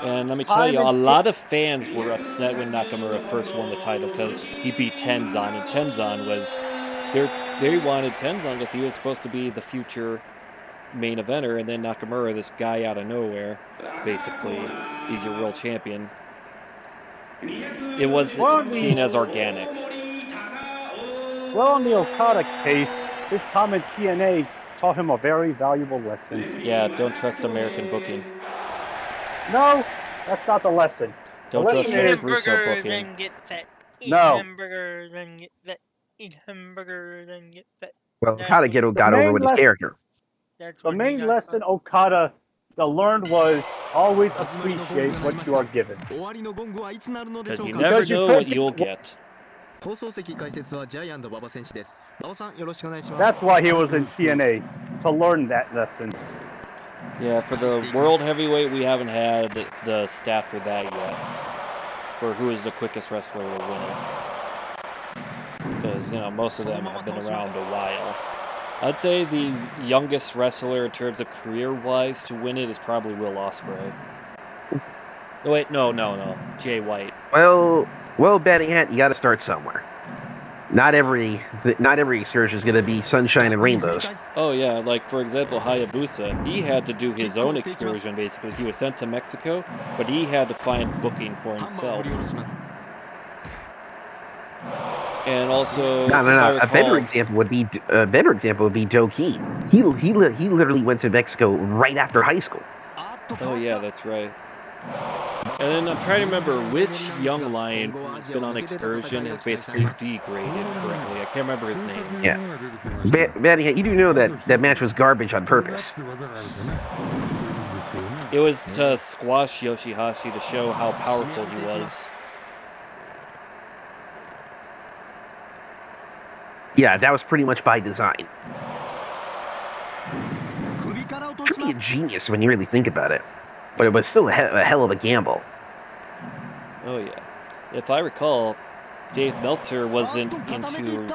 And let me tell you, a lot of fans were upset when Nakamura first won the title because he beat Tenzan, and Tenzan was... They wanted Tenzan because he was supposed to be the future main eventer, and then Nakamura, this guy out of nowhere, basically, he's your world champion. It was seen as organic. Well, in the Okada case, his time in TNA taught him a very valuable lesson. Yeah, don't trust American booking. No, that's not the lesson. Don't the trust lesson Vince is Russo hamburgers booking. and get fat. Eat No. hamburgers and get fat. Eat hamburgers and get fat. Well, That's Okada what- got over with his character. That's The what he main got lesson from. Okada learned was always appreciate what you are given. Because you never Because you know could what you'll get get. That's why he was in TNA, to learn that lesson. Yeah, for the World Heavyweight, we haven't had the staff for that yet. For who is the quickest wrestler to win it. Because, most of them have been around a while. I'd say the youngest wrestler in terms of career-wise to win it is probably Will Ospreay. Oh, wait, no. Jay White. Well, batting hat, you got to start somewhere. Not every excursion is going to be sunshine and rainbows. Oh yeah, like for example, Hayabusa, he had to do his own excursion basically. He was sent to Mexico, but he had to find booking for himself. And also, No. A better example would be Doki. He literally went to Mexico right after high school. Oh yeah, that's right. And then I'm trying to remember which young lion who's been on excursion has basically degraded correctly. I can't remember his name. Yeah. Batting hat, you do know that match was garbage on purpose. It was to squash Yoshihashi to show how powerful he was. Yeah, that was pretty much by design. Could be a genius when you really think about it, but it was still a hell of a gamble. Oh yeah. If I recall, Dave Meltzer wasn't into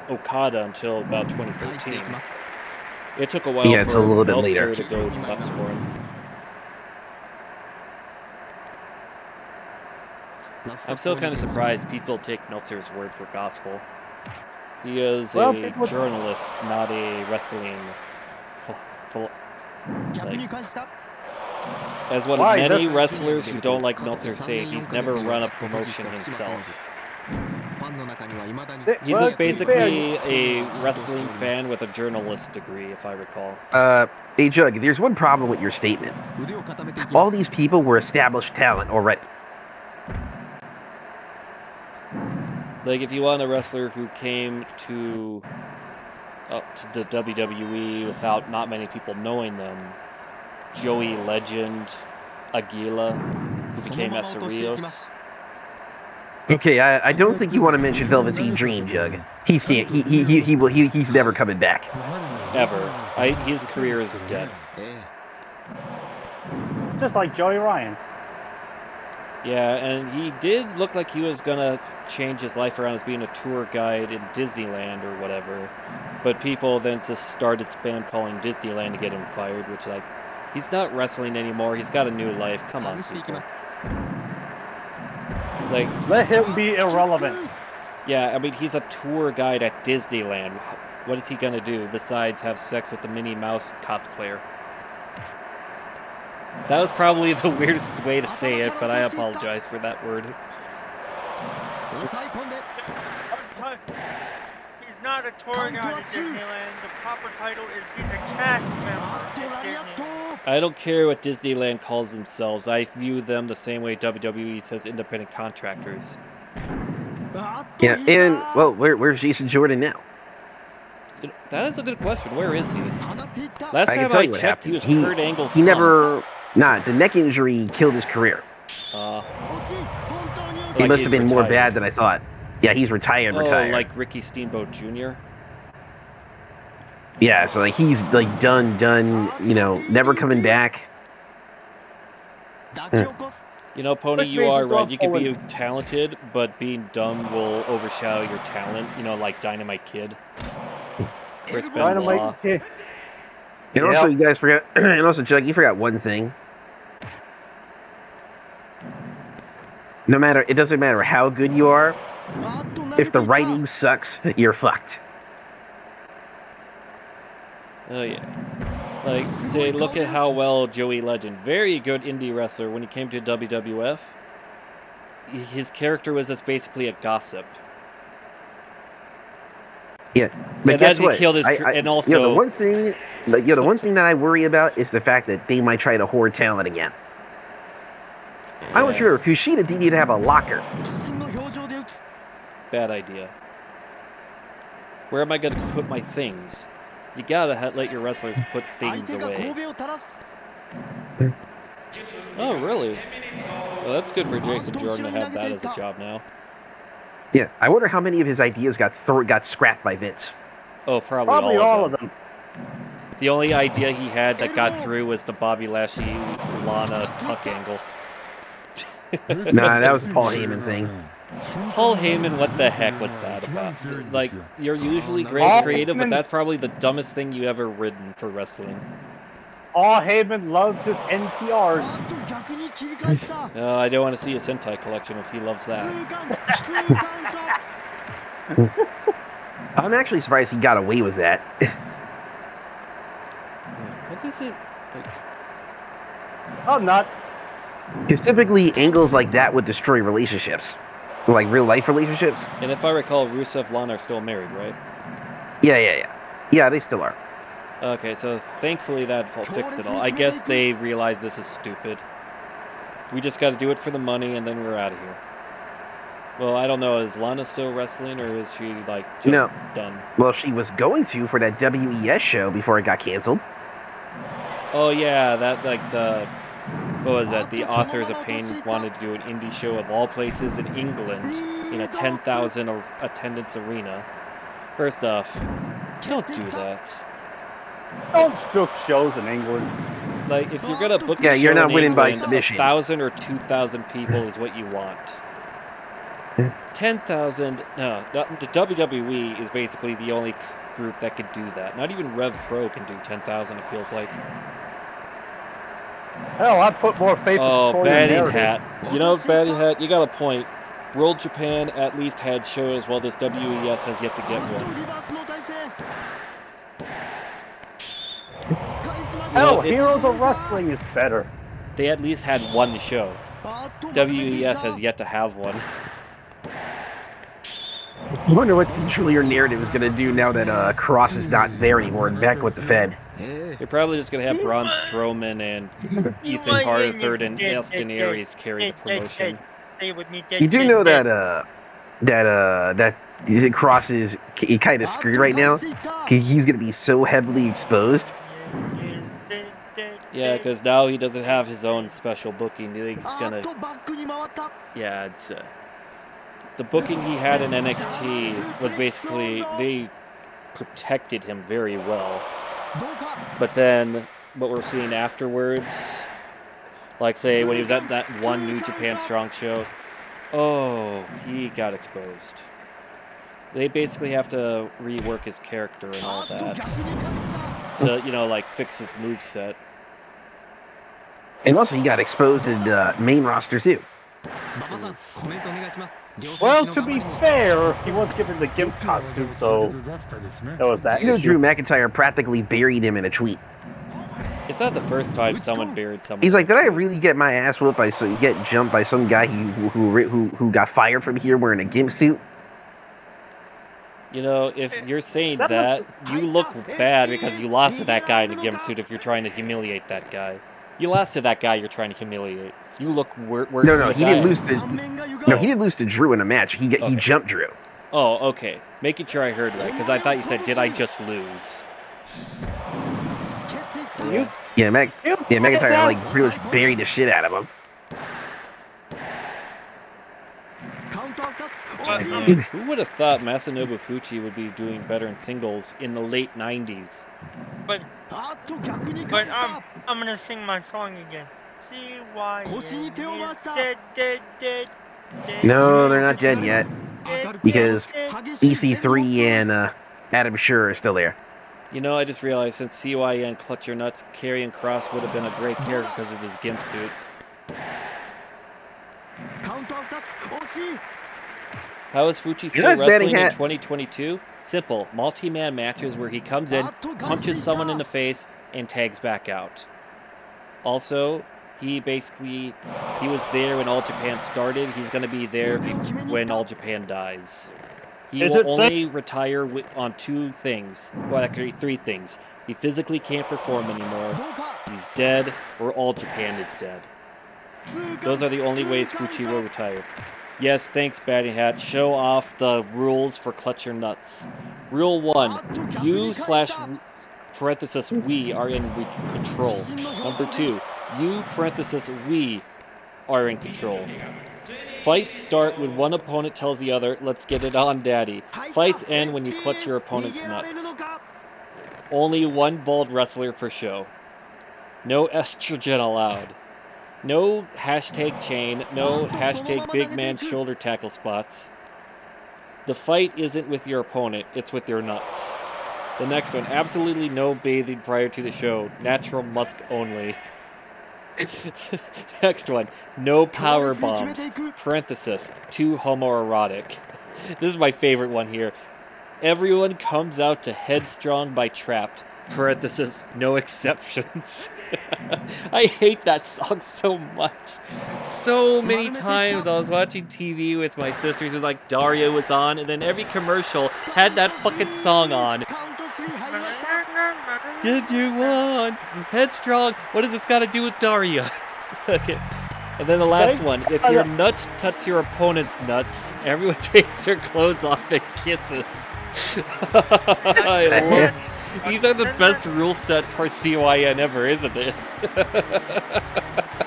Okada until about 2013. It took a while it's for a little bit Meltzer later to go nuts for him. I'm still kind of surprised people take Meltzer's word for gospel. He is a journalist, not a wrestling... As what many wrestlers who don't like Meltzer say, he's never run a promotion himself. He's just basically a wrestling fan with a journalist degree, if I recall. Hey Jug, there's one problem with your statement. All these people were established talent already. Like, if you want a wrestler who came to the WWE without not many people knowing them, Joey Legend, Aguila, who became Essa Rios. Okay, I don't think you want to mention Velveteen Dream, Jug. He's never coming back. Ever. His career is dead. Just like Joey Ryan's. Yeah, and he did look like he was gonna change his life around as being a tour guide in Disneyland or whatever. But people then just started spam calling Disneyland to get him fired, which, like, he's not wrestling anymore. He's got a new life. Come on, people. Like, let him be irrelevant. Yeah, I mean, he's a tour guide at Disneyland. What is he gonna do besides have sex with the Minnie Mouse cosplayer? That was probably the weirdest way to say it, but I apologize for that word. He's not a tour guide at Disneyland. The proper title is he's a cast member at Disneyland. I don't care what Disneyland calls themselves. I view them the same way WWE says independent contractors. Yeah, and, well, where's Jason Jordan now? That is a good question. Where is he? Last I can time tell I you what checked, he happened. was Kurt Angle's He son. never... Nah, the neck injury killed his career. He must have been more bad than I thought. Yeah, he's retired. Like Ricky Steamboat Jr.? Yeah, so like he's like done, you know, never coming back. You know, Pony, you are right. You can be talented, but being dumb will overshadow your talent. You know, like Dynamite Kid. Chris Benoit. Dynamite Kid. And also, you guys forgot, and also, Chuck, you forgot one thing. It doesn't matter how good you are, if the writing sucks, you're fucked. Oh, yeah. Like, say, look at how well Joey Legend, very good indie wrestler, when he came to WWF, his character was just basically a gossip. Yeah, but guess what? Killed his, and also, you know, the one thing that I worry about is the fact that they might try to hoard talent again. Yeah. I'm not sure. Kushida needed to have a locker. Bad idea. Where am I going to put my things? You gotta let your wrestlers put things away. Oh, really? Well, that's good for Jason Jordan to have that as a job now. Yeah, I wonder how many of his ideas got scrapped by Vince. Oh, probably all of them. The only idea he had that got through was the Bobby Lashley Lana tuck angle. Nah, that was a Paul Heyman thing. Paul Heyman, what the heck was that about? Like, you're usually great creative, but that's probably the dumbest thing you ever written for wrestling. Paul Heyman loves his NTRs. No, I don't want to see his hentai collection if he loves that. I'm actually surprised he got away with that. What is it? I'm not. Because typically, angles like that would destroy relationships. Like real-life relationships. And if I recall, Rusev and Lana are still married, right? Yeah. Yeah, they still are. Okay, so thankfully that fixed it all. I guess they realize this is stupid. We just got to do it for the money, and then we're out of here. Well, I don't know. Is Lana still wrestling, or is she, like, just done? Well, she was going to for that WES show before it got canceled. Oh, yeah, that, like, what was that? The Authors of Pain wanted to do an indie show of all places in England in a 10,000 attendance arena. First off, don't do that. Don't book shows in England. Like, if you're gonna book a show you're not in winning England, by submission. 1,000 or 2,000 people is what you want. 10,000, no. The WWE is basically the only group that could do that. Not even Rev Pro can do 10,000, it feels like. Hell, I'd put more faith in Batty Hat. You know, Batty Hat, you got a point. World Japan at least had shows, while this WES has yet to get one. Hell, Heroes of Wrestling is better. They at least had one show. WES has yet to have one. I wonder what Control Your Narrative is going to do now that Cross is not there anymore and back with the Fed. They're probably just going to have Braun Strowman and Ethan Hart III and Austin Aries carry the promotion. You do know that Cross is kind of screwed right now? He's going to be so heavily exposed. Yeah, because now he doesn't have his own special booking. He's gonna... Yeah, it's... The booking he had in NXT was basically... They protected him very well. But then, what we're seeing afterwards... Like, say, when he was at that one New Japan Strong show. Oh, he got exposed. They basically have to rework his character and all that to, you know, like, fix his moveset. And also, he got exposed in the main roster too. Well, to be fair, he was given the GIMP costume, so there was that You know, issue. Drew McIntyre practically buried him in a tweet. It's not the first time someone buried someone. He's like, in a "Did I tweet. really get my ass whooped by get jumped by some guy who got fired from here wearing a GIMP suit?" You know, if you're saying That that, you look bad because you lost to that guy in a gimp suit if you're trying to humiliate that guy. You lost to that guy you're trying to humiliate. You look worse No, than no, the he guy. didn't lose to. No, he didn't lose to Drew in a match. He Okay. jumped Drew. Oh, okay. Making sure I heard right, because I thought you said, did I just lose? McIntyre like pretty much buried the shit out of him. Who would have thought Masanobu Fuchi would be doing better in singles in the late 90s? But I'm gonna sing my song again. CYN is dead. No, they're not dead yet because EC3 and Adam Scher are still there. You know, I just realized since CYN Clutch Your Nuts, Karrion Kross would have been a great character because of his gimp suit. How is Fuchi still wrestling in 2022? Simple. Multi-man matches where he comes in, punches someone in the face, and tags back out. Also, he was there when All Japan started. He's going to be there when All Japan dies. He will only retire on 2 things. Well, actually 3 things. He physically can't perform anymore, he's dead, or All Japan is dead. Those are the only ways Fuchi will retire. Yes, thanks, Batting Hat. Show off the rules for Clutch Your Nuts. Rule 1. You/we are in control. Number 2. You/we are in control. Fights start when one opponent tells the other, let's get it on, daddy. Fights end when you clutch your opponent's nuts. Only 1 bald wrestler per show. No estrogen allowed. No hashtag chain, no hashtag big man shoulder tackle spots. The fight isn't with your opponent, it's with your nuts. The next one, absolutely no bathing prior to the show. Natural musk only. Next one, no power bombs. Parenthesis, too homoerotic. This is my favorite one here. Everyone comes out to Headstrong by Trapped. Parenthesis, no exceptions. I hate that song so much. So many times I was watching TV with my sisters, it was like Daria was on, and then every commercial had that fucking song on. Get you on, Headstrong. What does this got to do with Daria? Okay. And then the last one, if your nuts touch your opponent's nuts, everyone takes their clothes off and kisses. I love. These are the best rule sets for CYN ever, isn't it?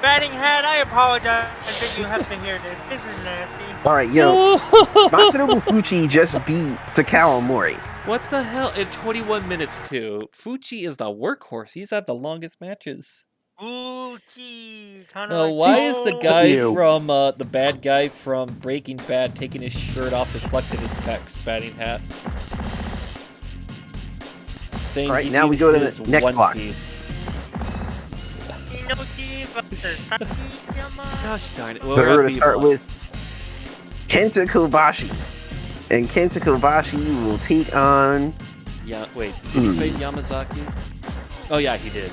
Batting Hat, I apologize that you have to hear this. This is nasty. Alright, Masanobu Fuchi just beat Takao Mori. What the hell? In 21 minutes, too. Fuchi is the workhorse. He's had the longest matches. Fuchi. Why is the guy from, the bad guy from Breaking Bad taking his shirt off and flexing his pecs, Batting Hat? Saying Alright, now we go to the next block. Gosh darn it. So we're going to start with Kenta Kobashi. And Kenta Kobashi will take on... Yeah, wait. Did he fight Yamazaki? Oh, yeah, he did.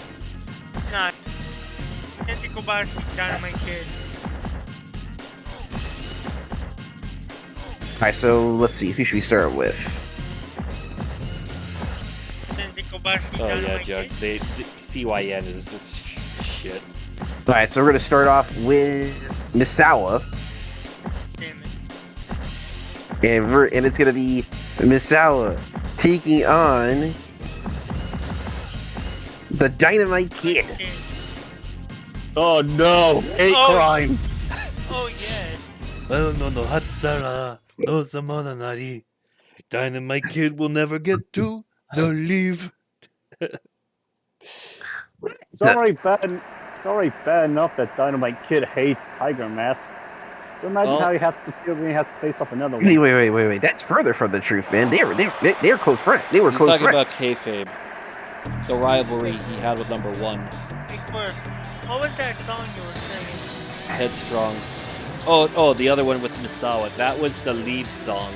Nah. Kenta Kobashi, Dynamite Kid. Alright, so let's see. Who should we start with? Oh yeah, Jug. The CYN is this shit. Alright, so we're going to start off with Misawa. Damn it. And it's going to be Misawa taking on the Dynamite Kid. Oh no! 8 crimes! Oh yes. Well, no, Hatsara, no Samonanari. Dynamite Kid will never get to the leave. It's alright, Ben. It's already bad enough that Dynamite Kid hates Tiger Mask. So imagine how he has to feel when he has to face up another one. Wait. That's further from the truth, man. They're close friends. They were He's close talking friends. about kayfabe. The rivalry he had with number 1. What was that song you were singing? Headstrong. Oh, the other one with Misawa. That was the lead song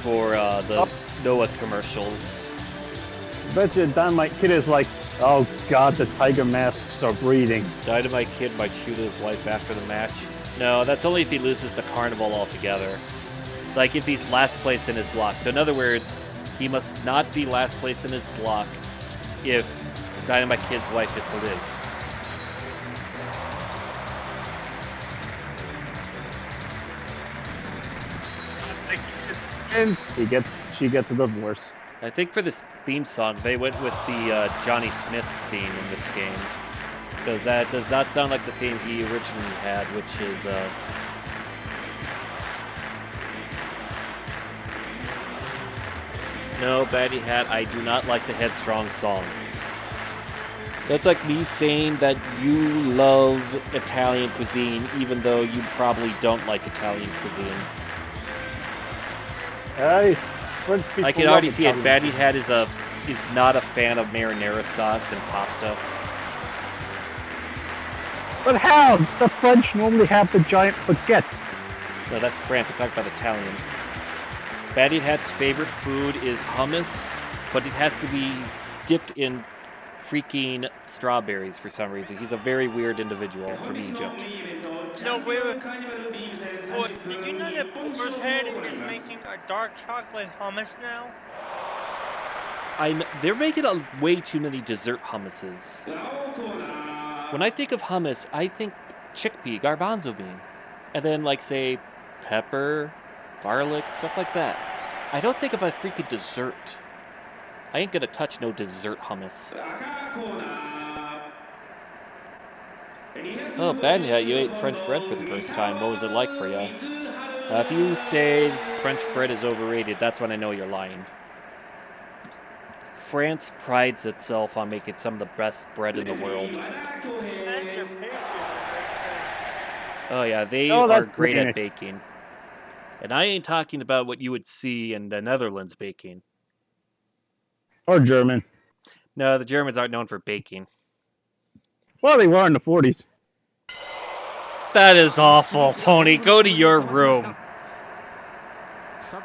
for the Noah commercials. I bet you Dynamite Kid is like, oh god, the Tiger Masks are breeding. Dynamite Kid might shoot his wife after the match. No, that's only if he loses the Carnival altogether. Like if he's last place in his block. So in other words, he must not be last place in his block if Dynamite Kid's wife is to live. And she gets a divorce. I think for this theme song, they went with the Johnny Smith theme in this game. Because that does not sound like the theme he originally had, which is... No, Batty Hat, I do not like the Headstrong song. That's like me saying that you love Italian cuisine, even though you probably don't like Italian cuisine. Hey, I can already see it. Batty Hat is not a fan of marinara sauce and pasta. But how? The French normally have the giant baguettes. No, that's France. I'm talking about Italian. Batty Hat's favorite food is hummus, but it has to be dipped in freaking strawberries for some reason. He's a very weird individual from Egypt. No, wait. Well, did you know that Boulder's Head is making a dark chocolate hummus now? They're making way too many dessert hummuses. When I think of hummus, I think chickpea, garbanzo bean. And then, like, say, pepper, garlic, stuff like that. I don't think of a freaking dessert. I ain't gonna touch no dessert hummus. Oh, Batty Hat, you ate French bread for the first time. What was it like for you? If you say French bread is overrated, that's when I know you're lying. France prides itself on making some of the best bread in the world. Oh yeah, they are great at baking. And I ain't talking about what you would see in the Netherlands baking. Or German. No, the Germans aren't known for baking. Well, they were in the 40s. That is awful, Pony. Go to your room. I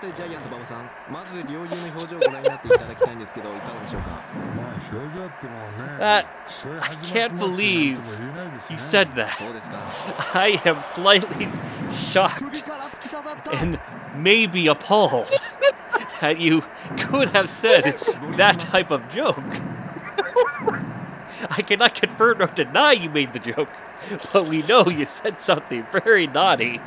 can't believe you said that. I am slightly shocked and maybe appalled that you could have said that type of joke. I cannot confirm or deny you made the joke, but we know you said something very naughty.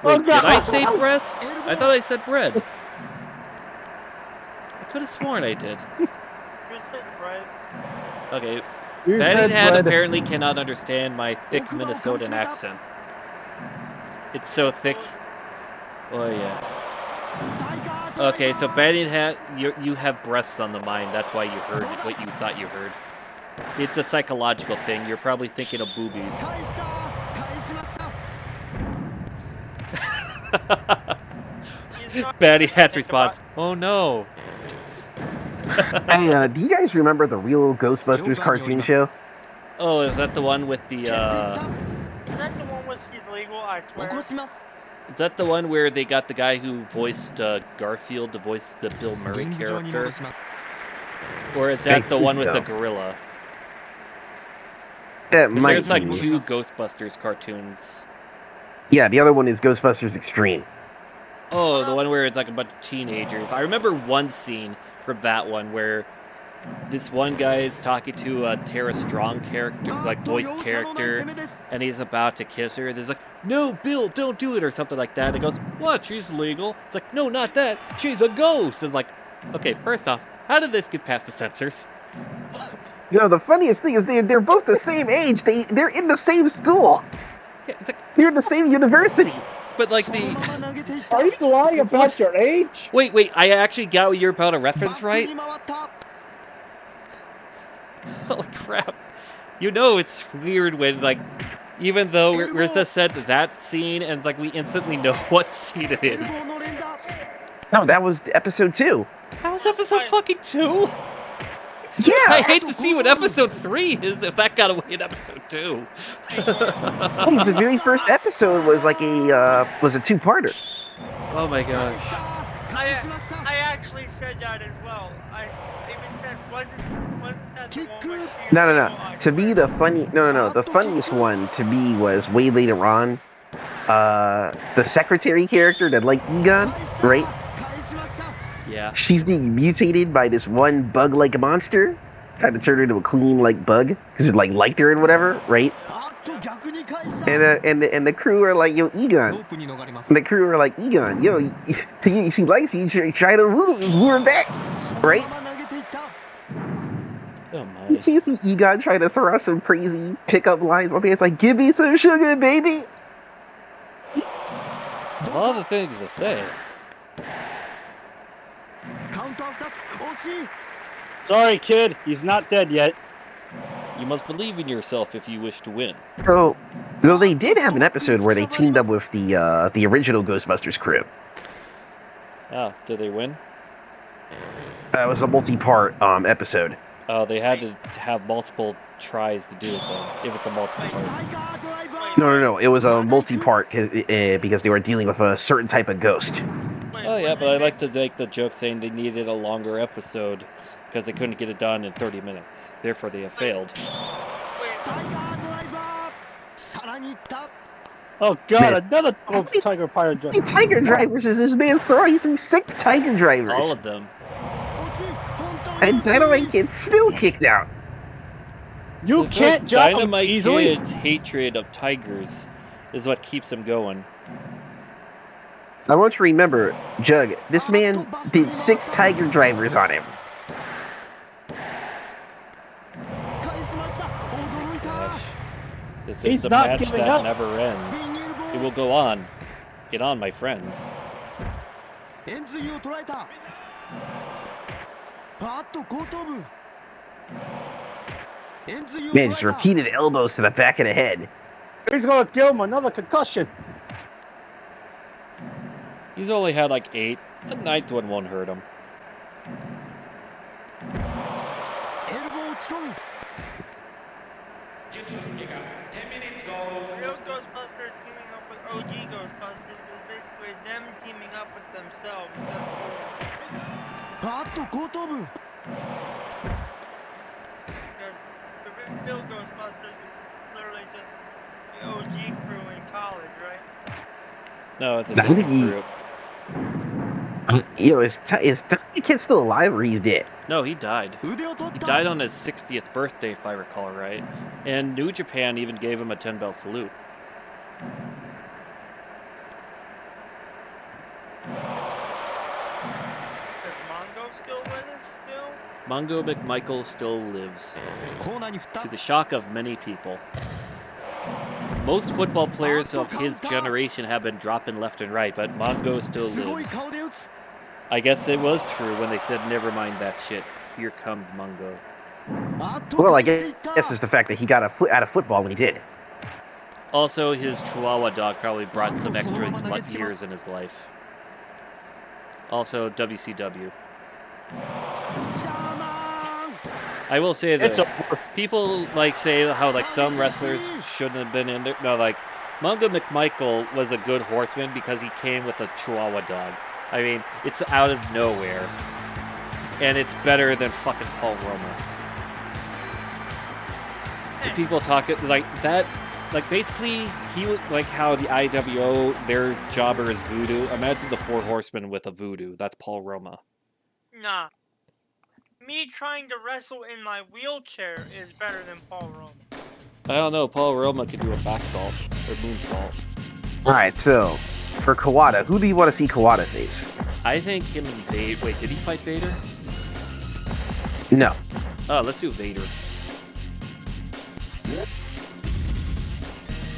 Wait, did I say breast? I thought I said bread. I could have sworn I did. You said bread. Okay. Batty Hat apparently cannot understand my thick Minnesotan accent. It's so thick. Oh yeah. Okay, so Batty Hat, you have breasts on the mind. That's why you heard what you thought you heard. It's a psychological thing. You're probably thinking of boobies. Batty Hat's response, oh no. Hey, do you guys remember the real Ghostbusters cartoon show? Oh, is that the one with the, Is that the one with He's Legal, I swear? Is that the one where they got the guy who voiced Garfield to voice the Bill Murray character? Or is that the one with the gorilla? There's like 2 Ghostbusters cartoons. Yeah, the other one is Ghostbusters Extreme. Oh, the one where it's like a bunch of teenagers. I remember one scene from that one where this one guy is talking to a Tara Strong character, like voice character, and he's about to kiss her. There's like, no, Bill, don't do it, or something like that. It goes, what? She's legal. It's like, no, not that. She's a ghost. And like, okay, first off, how did this get past the censors? You know, the funniest thing is they're both the same age. They're in the same school. Yeah, it's like, they're in the same university. But like the... Are you lying about your age? Wait, I actually got your about a reference right. Holy crap. You know it's weird when, like, even though we're just said that scene, and it's like we instantly know what scene it is. No, that was episode 2. That was episode fucking 2? Yeah. I hate to see what episode 3 is if that got away in episode 2. Hey, the very first episode was like was a 2-parter. Oh my gosh. I actually said that as well. I even said, wasn't that the one where she No. To me, the the funniest one to me was way later on. The secretary character that liked Egon, right? Yeah. She's being mutated by this one bug-like monster, trying to turn her into a queen-like bug because it like liked her and whatever, right? And the crew are like, yo, Egon. And the crew are like, Egon, yo, she likes you. Try to woo her back, right? Oh my. You see Egon trying to throw out some crazy pickup lines. My man's like, give me some sugar, baby. Of all the things to say. Sorry, kid. He's not dead yet. You must believe in yourself if you wish to win. So, though they did have an episode where they teamed up with the original Ghostbusters crew. Ah, did they win? It was a multi-part episode. Oh, they had to have multiple tries to do it then, if it's a multi-part. No. It was a multi-part because they were dealing with a certain type of ghost. Oh yeah, but I like to make the joke saying they needed a longer episode because they couldn't get it done in 30 minutes. Therefore, they have failed. Oh god, Man. another Tiger Pirate How many Tiger Drivers is this man throwing through 6 Tiger Drivers? All of them. And Dynamite gets still kicked out. You Because can't jump Dynamite easily. Kid's hatred of tigers is what keeps him going. I want you to remember, Jug, this man did 6 Tiger Drivers on him. Gosh. This is He's the not match giving that up. never ends. It will go on. Get on, my friends. Man, just repeated elbows to the back of the head. He's gonna give him another concussion. He's only had like 8. The 9th one won't hurt him. Real Ghostbusters teaming up with OG Ghostbusters was basically them teaming up with themselves. Because the real Ghostbusters was literally just the OG crew in college, right? No, it's a I think different group. Is the kid still alive or he's dead? No, he died. He died on his 60th birthday, if I recall right. And New Japan even gave him a 10-bell salute. Is Mongo still with us still? Mongo McMichael still lives, to the shock of many people. Most football players of his generation have been dropping left and right, but Mongo still lives. I guess it was true when they said, never mind that shit, here comes Mongo. Well, I guess it's the fact that he got out of football when he did. Also, his Chihuahua dog probably brought some extra years in his life. Also, WCW. I will say that people like say how like some wrestlers shouldn't have been in there. No, like Mongo McMichael was a good horseman because he came with a Chihuahua dog. I mean, it's out of nowhere, and it's better than fucking Paul Roma. And people talk it like that. Like basically, he was like how the IWO their jobber is Voodoo. Imagine the 4 Horsemen with a Voodoo. That's Paul Roma. Nah. Me trying to wrestle in my wheelchair is better than Paul Roma. I don't know. Paul Roma could do a backsault or moonsault. All right, so for Kawada, who do you want to see Kawada face? I think him and Vader. Wait, did he fight Vader? No. Oh, let's do Vader.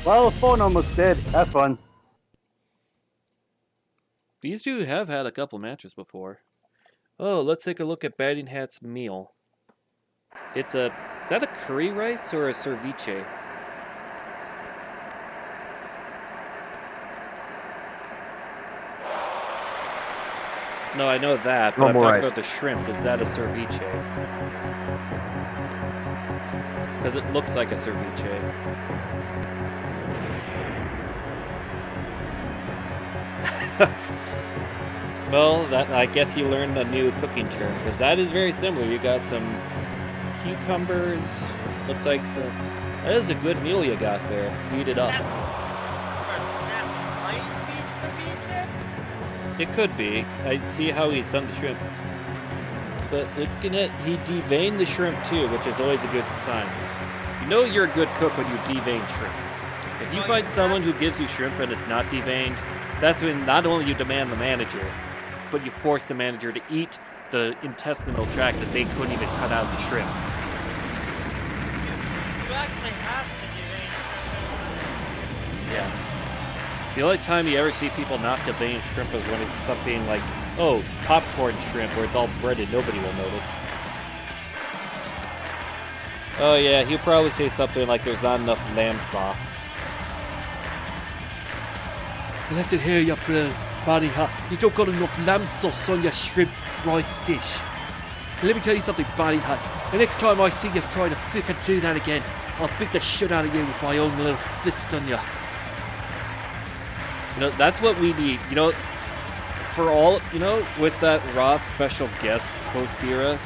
Well, the phone almost dead. Have fun. These two have had a couple matches before. Oh, let's take a look at Batting Hat's meal. It's a... Is that a curry rice or a ceviche? No, I know that, but I'm Normal talking rice. about the shrimp. Is that a ceviche? Because it looks like a ceviche. Well, that I guess you learned a new cooking term, because that is very similar. You got some cucumbers. Looks like some... That is a good meal you got there. Eat it up. That might be ceviche. It could be. I see how he's done the shrimp. But looking at... He deveined the shrimp too, which is always a good sign. You know you're a good cook when you devein shrimp. If you find someone who gives you shrimp and it's not deveined, that's when not only you demand the manager, but you force the manager to eat the intestinal tract that they couldn't even cut out the shrimp. You actually have to devein Yeah. The only time you ever see people not devein shrimp is when it's something like, oh, popcorn shrimp, where it's all breaded, nobody will notice. Oh yeah, he'll probably say something like there's not enough lamb sauce. Listen here, you body hat. You don't got enough lamb sauce on your shrimp rice dish. Let me tell you something, body hat. The next time I see you try to fucking do that again, I'll beat the shit out of you with my own little fist on you. You know, that's what we need. You know, for all, you know, with that Raw special guest post-era,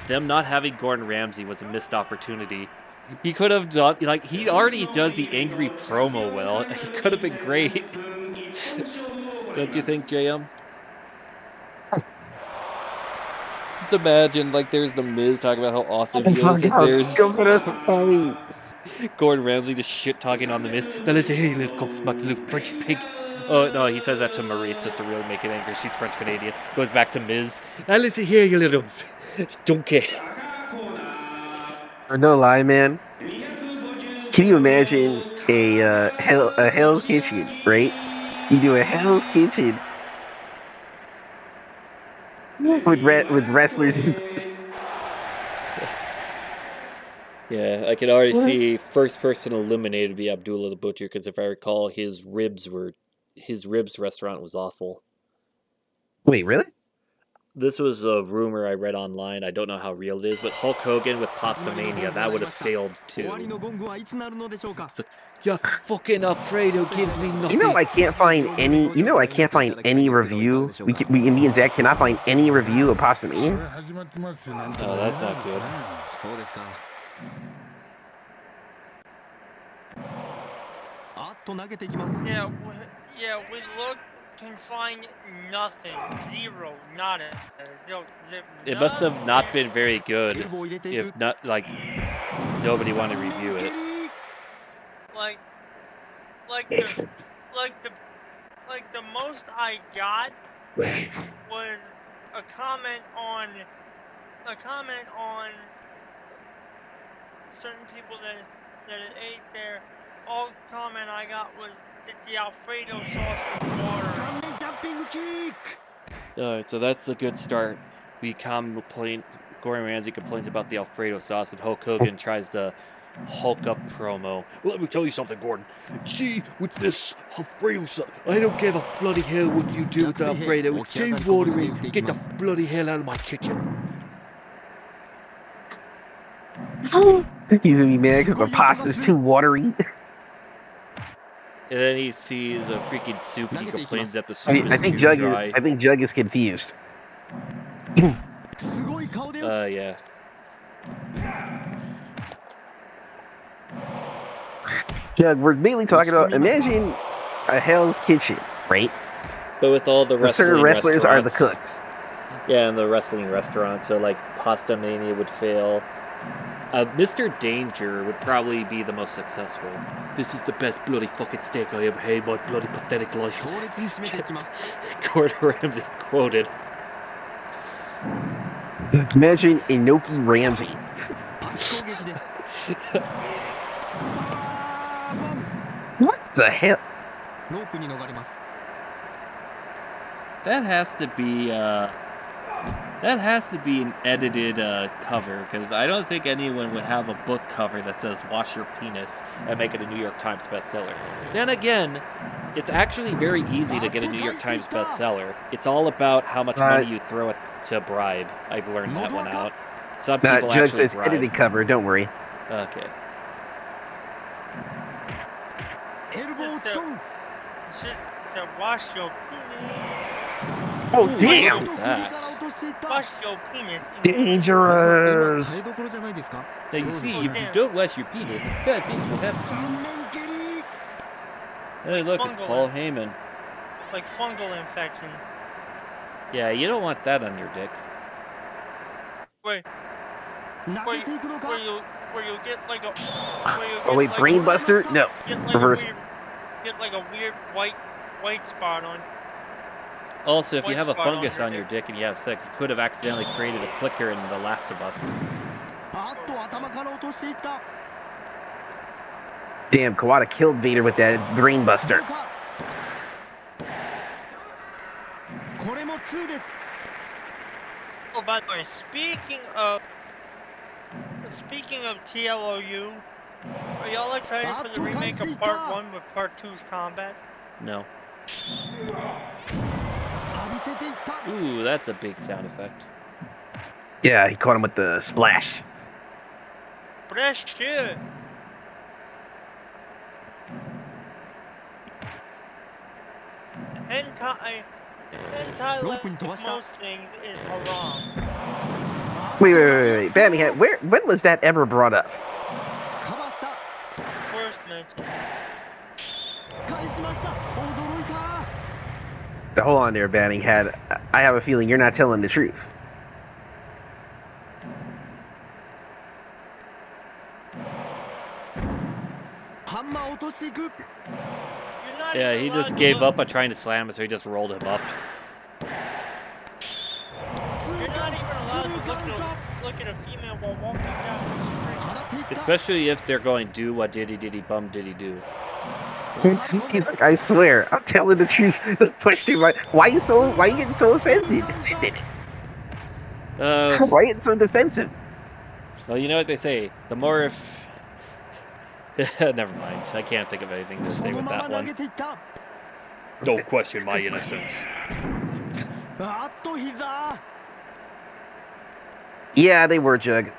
them not having Gordon Ramsay was a missed opportunity. He could have done, like, he already does the angry promo well. He could have been great. Don't you think, JM? Just imagine, like, there's The Miz talking about how awesome he is, and there's Gordon Ramsay just shit-talking on The Miz. Now listen here, you little gobsmacked little French pig. Oh, no, he says that to Maurice just to really make it angry. She's French-Canadian. Goes back to Miz. Now listen here, you little donkey. Or no lie, man. Can you imagine a Hell's Kitchen, right? You do a Hell's Kitchen with wrestlers. Yeah, I could already see first person eliminated to be Abdullah the Butcher, because if I recall, his ribs restaurant was awful. Wait, really? This was a rumor I read online. I don't know how real it is, but Hulk Hogan with Pastamania, that would have failed too. It's like, yeah, fucking Alfredo gives me nothing. You know I can't find any. You know I can't find any review. Me and Zach cannot find any review of Pasta Mania. 始まってますよなんと Oh, that's not good. そうですか。あっと投げていきます。 Yeah, we looked, can find nothing, zero, nada, zero, It must have not been very エ good ルボーを入れてい if く。 not, like, nobody wanted to review it. like the most I got was a comment on certain people that ate there. All comment I got was that the Alfredo sauce was water. 顔面ジャンピングキック。 Alright, so that's a good start. Gordon Ramsay complains about the Alfredo sauce, and Hulk Hogan tries to Hulk up promo. Well, let me tell you something, Gordon. See, with this Alfredo sauce, I don't give a bloody hell what you do with the Alfredo. It's too watery. Get the bloody hell out of my kitchen. He's gonna be mad because the pasta's too watery. And then he sees a freaking soup, and he complains that the I soup mean, is too dry. I think Jug is confused. すごい顔で打つ。 Yeah. Jug, we're mainly talking about. Imagine a Hell's Kitchen, right? But with all the wrestling Certain wrestlers are the restaurants- cooks. Yeah, and the wrestling restaurant, so like Pasta Mania would fail. Mr. Danger would probably be the most successful. This is the best bloody fucking steak I ever had in my bloody pathetic life. 強烈に締めていきます。 Gordon Ramsay quoted. Imagine Inoki Ramsey. パンチ攻撃です。パーボン。 What the hell? ロープに逃れます。 That has to be That has to be an edited cover, because I don't think anyone would have a book cover that says "Wash your penis" and make it a New York Times bestseller. Then again, it's actually very easy to get a New York Times bestseller. It's all about how much money you throw at to bribe. I've learned that one out. Some people Judge actually says bribe. edited cover. Don't worry. Okay. So wash your penis. Oh, Ooh, damn! look at that. Wash your penis. Dangerous! So you see, if you don't wash your penis, bad things will happen to you. Hey, look, it's Paul Heyman. Like fungal infections. Yeah, you don't want that on your dick. Where you get like a Oh wait, Brainbuster? No, reverse. Get like a weird white spot on. Also, if you White have a spot on fungus your on your dick. dick and you have sex, you could have accidentally created a clicker in The Last of Us. Damn, Kawada killed Vader with that Brainbuster. Oh, by the way, speaking of TLOU, are y'all excited for the remake of Part 1 with Part 2's combat? No. Ooh, that's a big sound effect. Yeah, he caught him with the splash. Fresh shit. Hentai like most things is haram. Wait. Batman, when was that ever brought up? First mention. Hold on there, Banning Head. I have a feeling you're not telling the truth. Yeah, he just gave up on trying to slam it, so he just rolled him up. You're not even allowed to look at a female while walking down the street. Especially if they're going do what diddy diddy bum diddy do. He's like, I swear, I'm telling the truth. The question, why you getting so offended? Why are you getting so defensive? Well, you know what they say. The more if... Never mind. I can't think of anything to say with that one. Don't question my innocence. Yeah, they were, Jug.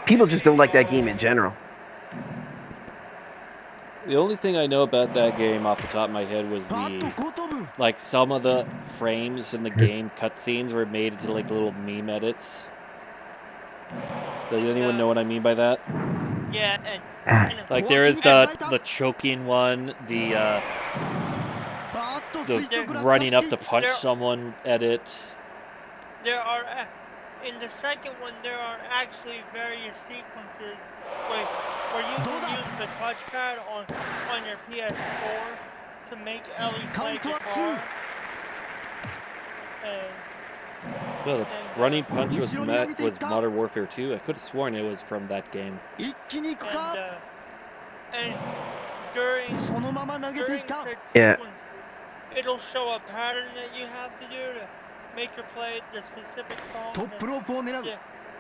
People just don't like that game in general. The only thing I know about that game off the top of my head was like some of the frames in the game cutscenes were made into like little meme edits. Does anyone know what I mean by that? Yeah, like there is the choking one, the running up to punch someone edit. There are in the second one there are actually various sequences where you can use the touchpad on your PS4 to make Ellie play guitar. Well, the running punch was Modern Warfare 2. I could have sworn it was from that game. And during such sequences, it'll show a pattern that you have to do to make her play the specific song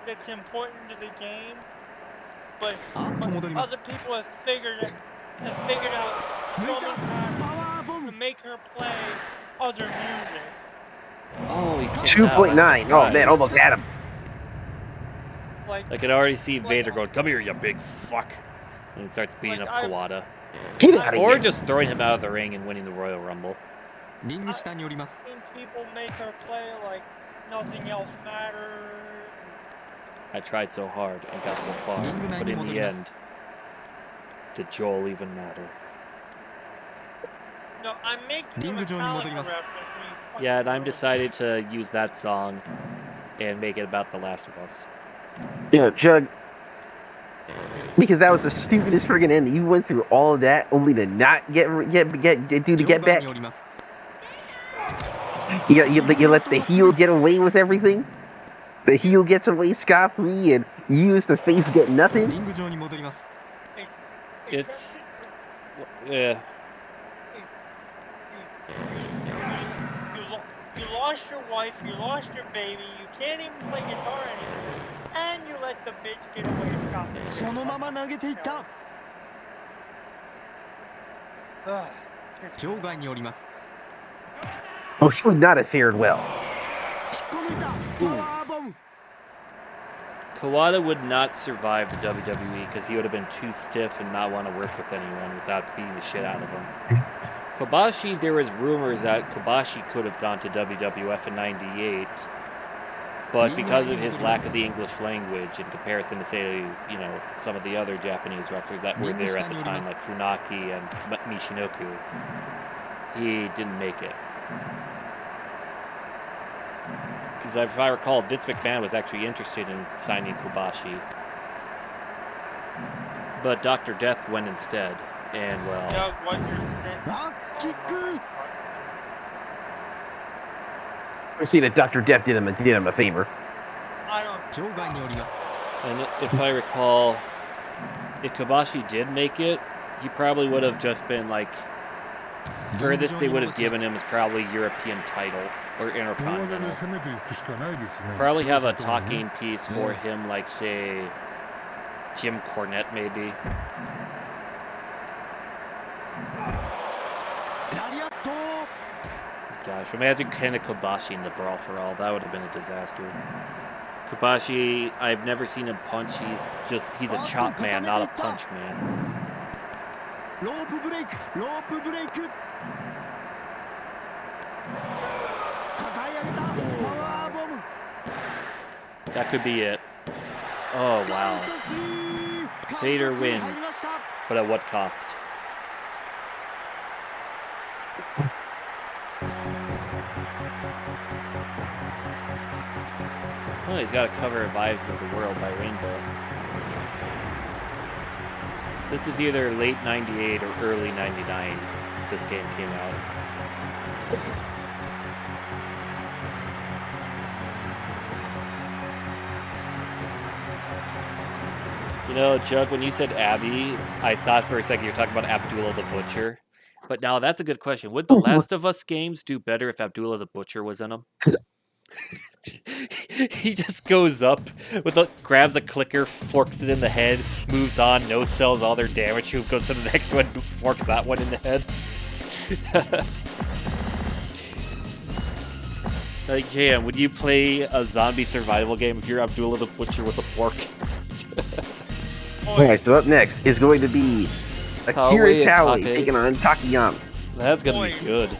that's important to the game. But other people have figured out strumming patterns to make her play other music. Oh, he 2.9. Oh man, almost had him. I could already see Vader going, "Come here, you big fuck," and he starts beating up Kawada. Get out of here. Or just throwing him out of the ring and winning the Royal Rumble. I've seen people make her play like nothing else matters. I tried so hard and got so far, but in the end, did Joel even matter? No, I'm making a Metallica reference. Yeah, and I'm decided to use that song and make it about The Last of Us. Yeah, Jug. Because that was the stupidest friggin' ending. You went through all of that only to not do the get back. You let the heel get away with everything. The heel gets away scot-free, and you as the face get nothing. It's yeah. You lost your wife, you lost your baby, you can't even play guitar anymore, and you let the bitch get away scot-free. そのまま投げていった Ugh, piss me 場 off. 外におります Oh, she would not have fared well. 引っこ抜いたパワーボム Kawada would not survive the WWE because he would have been too stiff and not want to work with anyone without beating the shit out of him. Kobashi, there was rumors that Kobashi could have gone to WWF in '98, but because of his lack of the English language in comparison to, say, you know, some of the other Japanese wrestlers that were there at the time, like Funaki and Michinoku, he didn't make it. Because if I recall, Vince McMahon was actually interested in signing Kobashi. But Dr. Death went instead. And, well... Doug, what's your sin? バックキック We see that Dr. Death did him a favor. I don't. 場外におります And if I recall, if Kobashi did make it, he probably would have just been, like... Furthest they would have given him is probably European title. Or 大技で Intercontinental. 攻めていくしかないですね Probably have a どうせともね talking piece for him, like, say... Jim Cornette, maybe. ラリアット Gosh, imagine Kenta Kobashi in the Brawl for All. That would have been a disaster. Kobashi, I've never seen him punch. He's a chop man, not a punch man. ロープブレイクロープブレイク抱え上げたパワーボム That could be it. Oh, wow. カウント3 Vader カウント3入りま wins. した But at what cost? Oh, he's got a cover of Vibes of the World by Rainbow. This is either late 98 or early 99 this game came out. You know, Jug, when you said Abby, I thought for a second you were talking about Abdullah the Butcher. But now that's a good question. Would The Last of Us games do better if Abdullah the Butcher was in them? He just goes up grabs a clicker, forks it in the head, moves on, no sells all their damage, who goes to the next one, forks that one in the head. Like, JM, would you play a zombie survival game if you're Abdullah the Butcher with a fork? Alright, so up next is going to be Akira Taue and Taue Take. taking on Takayama. That's gonna be Boys. good.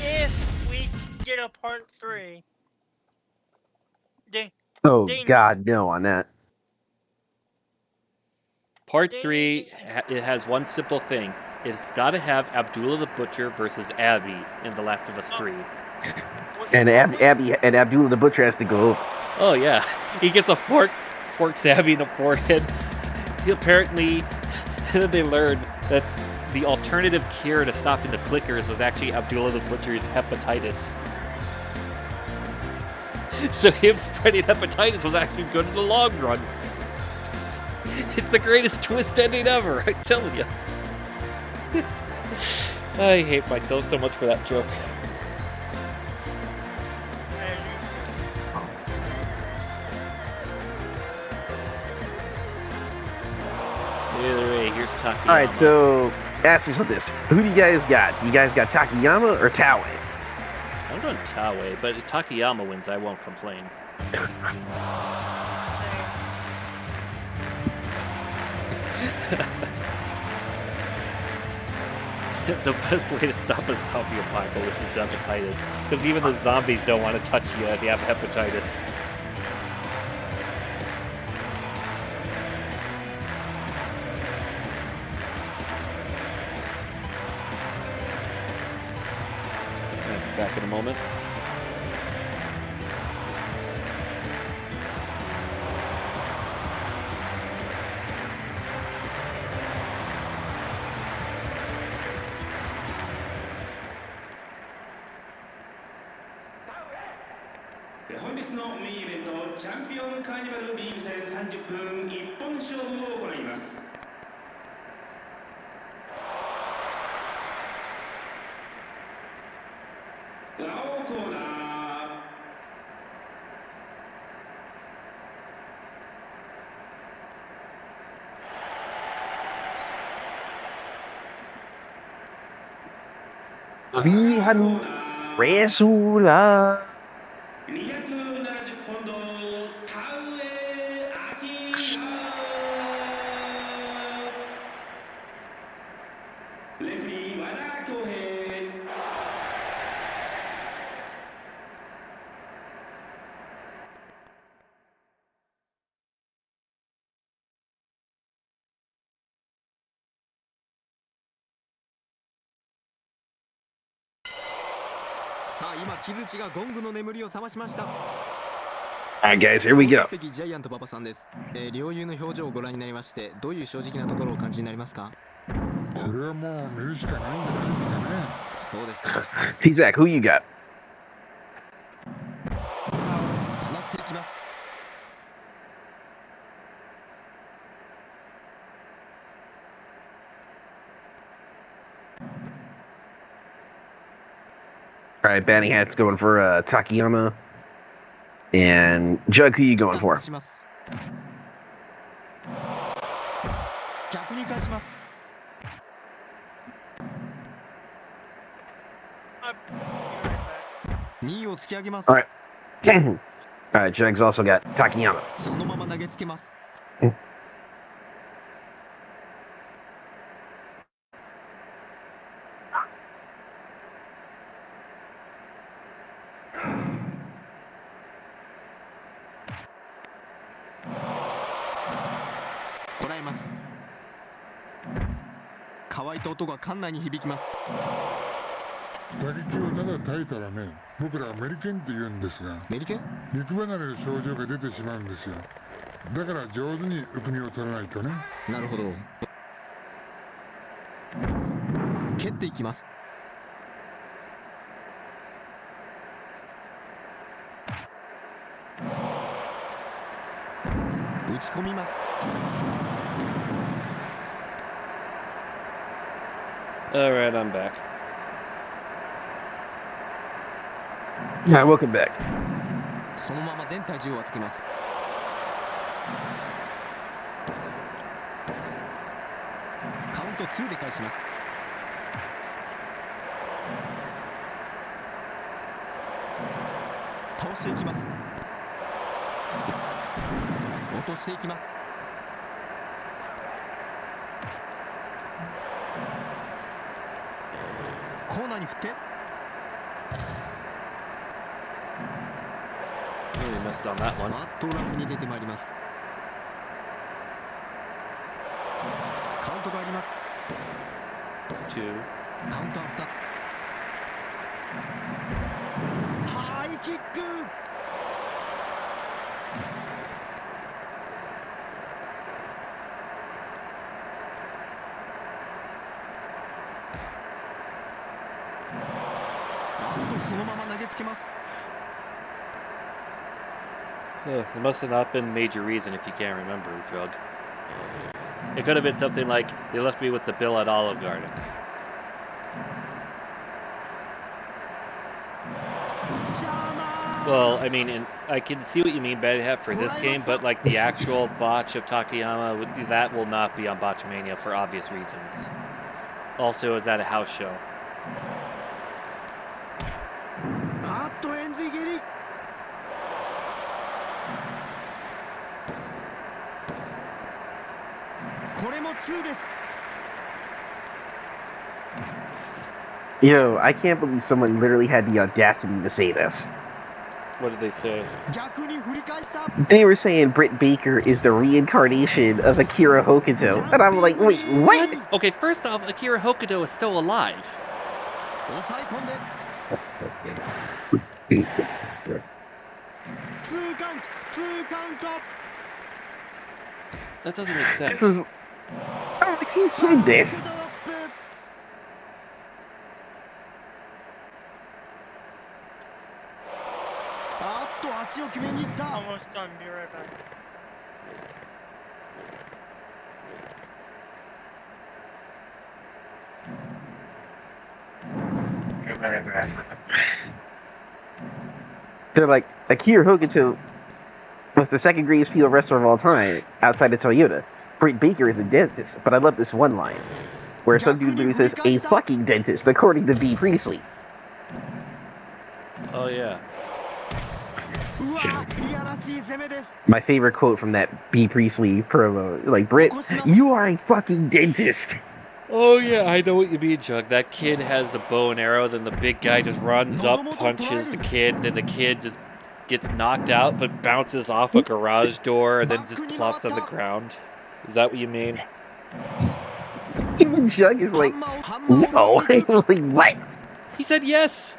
If we get a part 3, then Oh Dang. god, no on that. Part 3, it has one simple thing. It's got to have Abdullah the Butcher versus Abby in The Last of Us 3. And Abby and Abdullah the Butcher has to go over. Oh yeah, he gets a forks Abby in the forehead. Apparently, they learned that the alternative cure to stopping the clickers was actually Abdullah the Butcher's hepatitis. So him spreading hepatitis was actually good in the long run. It's the greatest twist ending ever, I'm telling you. I hate myself so much for that joke. Either way, here's Takayama. Alright, so ask me this. Who do you guys got? You guys got Takayama or Taue? I'm going Taue, but if Takayama wins, I won't complain. The best way to stop a zombie apocalypse is hepatitis, because even the zombies don't want to touch you if you have hepatitis. Back in a moment. Champion Carnival リーグ戦30分一本勝負を行います。青コーナー Rihan Resula. 270ポンド田植明レフリー和田恭平 さあ今木槌がゴングの眠りを覚ましました。 Alright, guys, here we go. 関ジャイアントパパさんです。両雄の表情をご覧になりましてどういう正直なところをお感じになりますか？これはもう見るしかないんじゃないですかね。そうですか。 T-Zac, who you got? 放っていきます。 Alright, Batting Hat's going for Takayama. And Jug, who you going for? します。逆に返します。 2位を突き上げます。 Alright. Alright, Jug's also got Takayama. そのまま投げつけます。 こらえます。乾いた音が館内に響きます。 打撃をただ耐えたらね、僕らアメリケンって言うんですが、メリケン？肉離れの症状が出てしまうんですよ。だから上手に受け身を取らないとね。なるほど。蹴っていきます。 打ち込みます。 Alright, I'm back. Alright, welcome back. そのまま全体重を預けます。 カウント2で返します。 倒していきます。 落としていきます。 コーナーに振って Really missed on that one. マットラフに出てまいります。 カウントがあります。 2. カウンター2つ。ハイキック。 そのまま投げつけます。 It must have not been major reason if you can't remember, Drug. It could have been something like, they left me with the bill at Olive Garden. Well, I mean, I can see what you mean, Bad for this game, but like the actual botch of Takayama, that will not be on Botchamania for obvious reasons. Also, it was at a house show. あっと円髄蹴り。 これも2です。 Yo, I can't believe someone literally had the audacity to say this. What did they say? 逆に振り返した。 They were saying Britt Baker is the reincarnation of Akira Hokuto. And I'm like, wait, what? Okay, first off, Akira Hokuto is still alive. 抑え込んで。 2カウント、2カウント。 That doesn't make sense. This is... I don't think who said this. あっと足を決めに行った。 Almost done. Be right back. They're like Akira Hokuto was the second greatest female wrestler of all time outside of Toyota. Britt Baker is a dentist, but I love this one line where some dude literally says a fucking dentist, according to B. Priestley. Oh yeah. My favorite quote from that B. Priestley promo, like, Britt, you are a fucking dentist. Oh yeah, I know what you mean, Chuck. That kid has a bow and arrow, then the big guy just runs up, punches the kid, then the kid just gets knocked out but bounces off a garage door and then just plops on the ground. Is that what you mean? Even Chuck is like, no. Like, what? He said yes.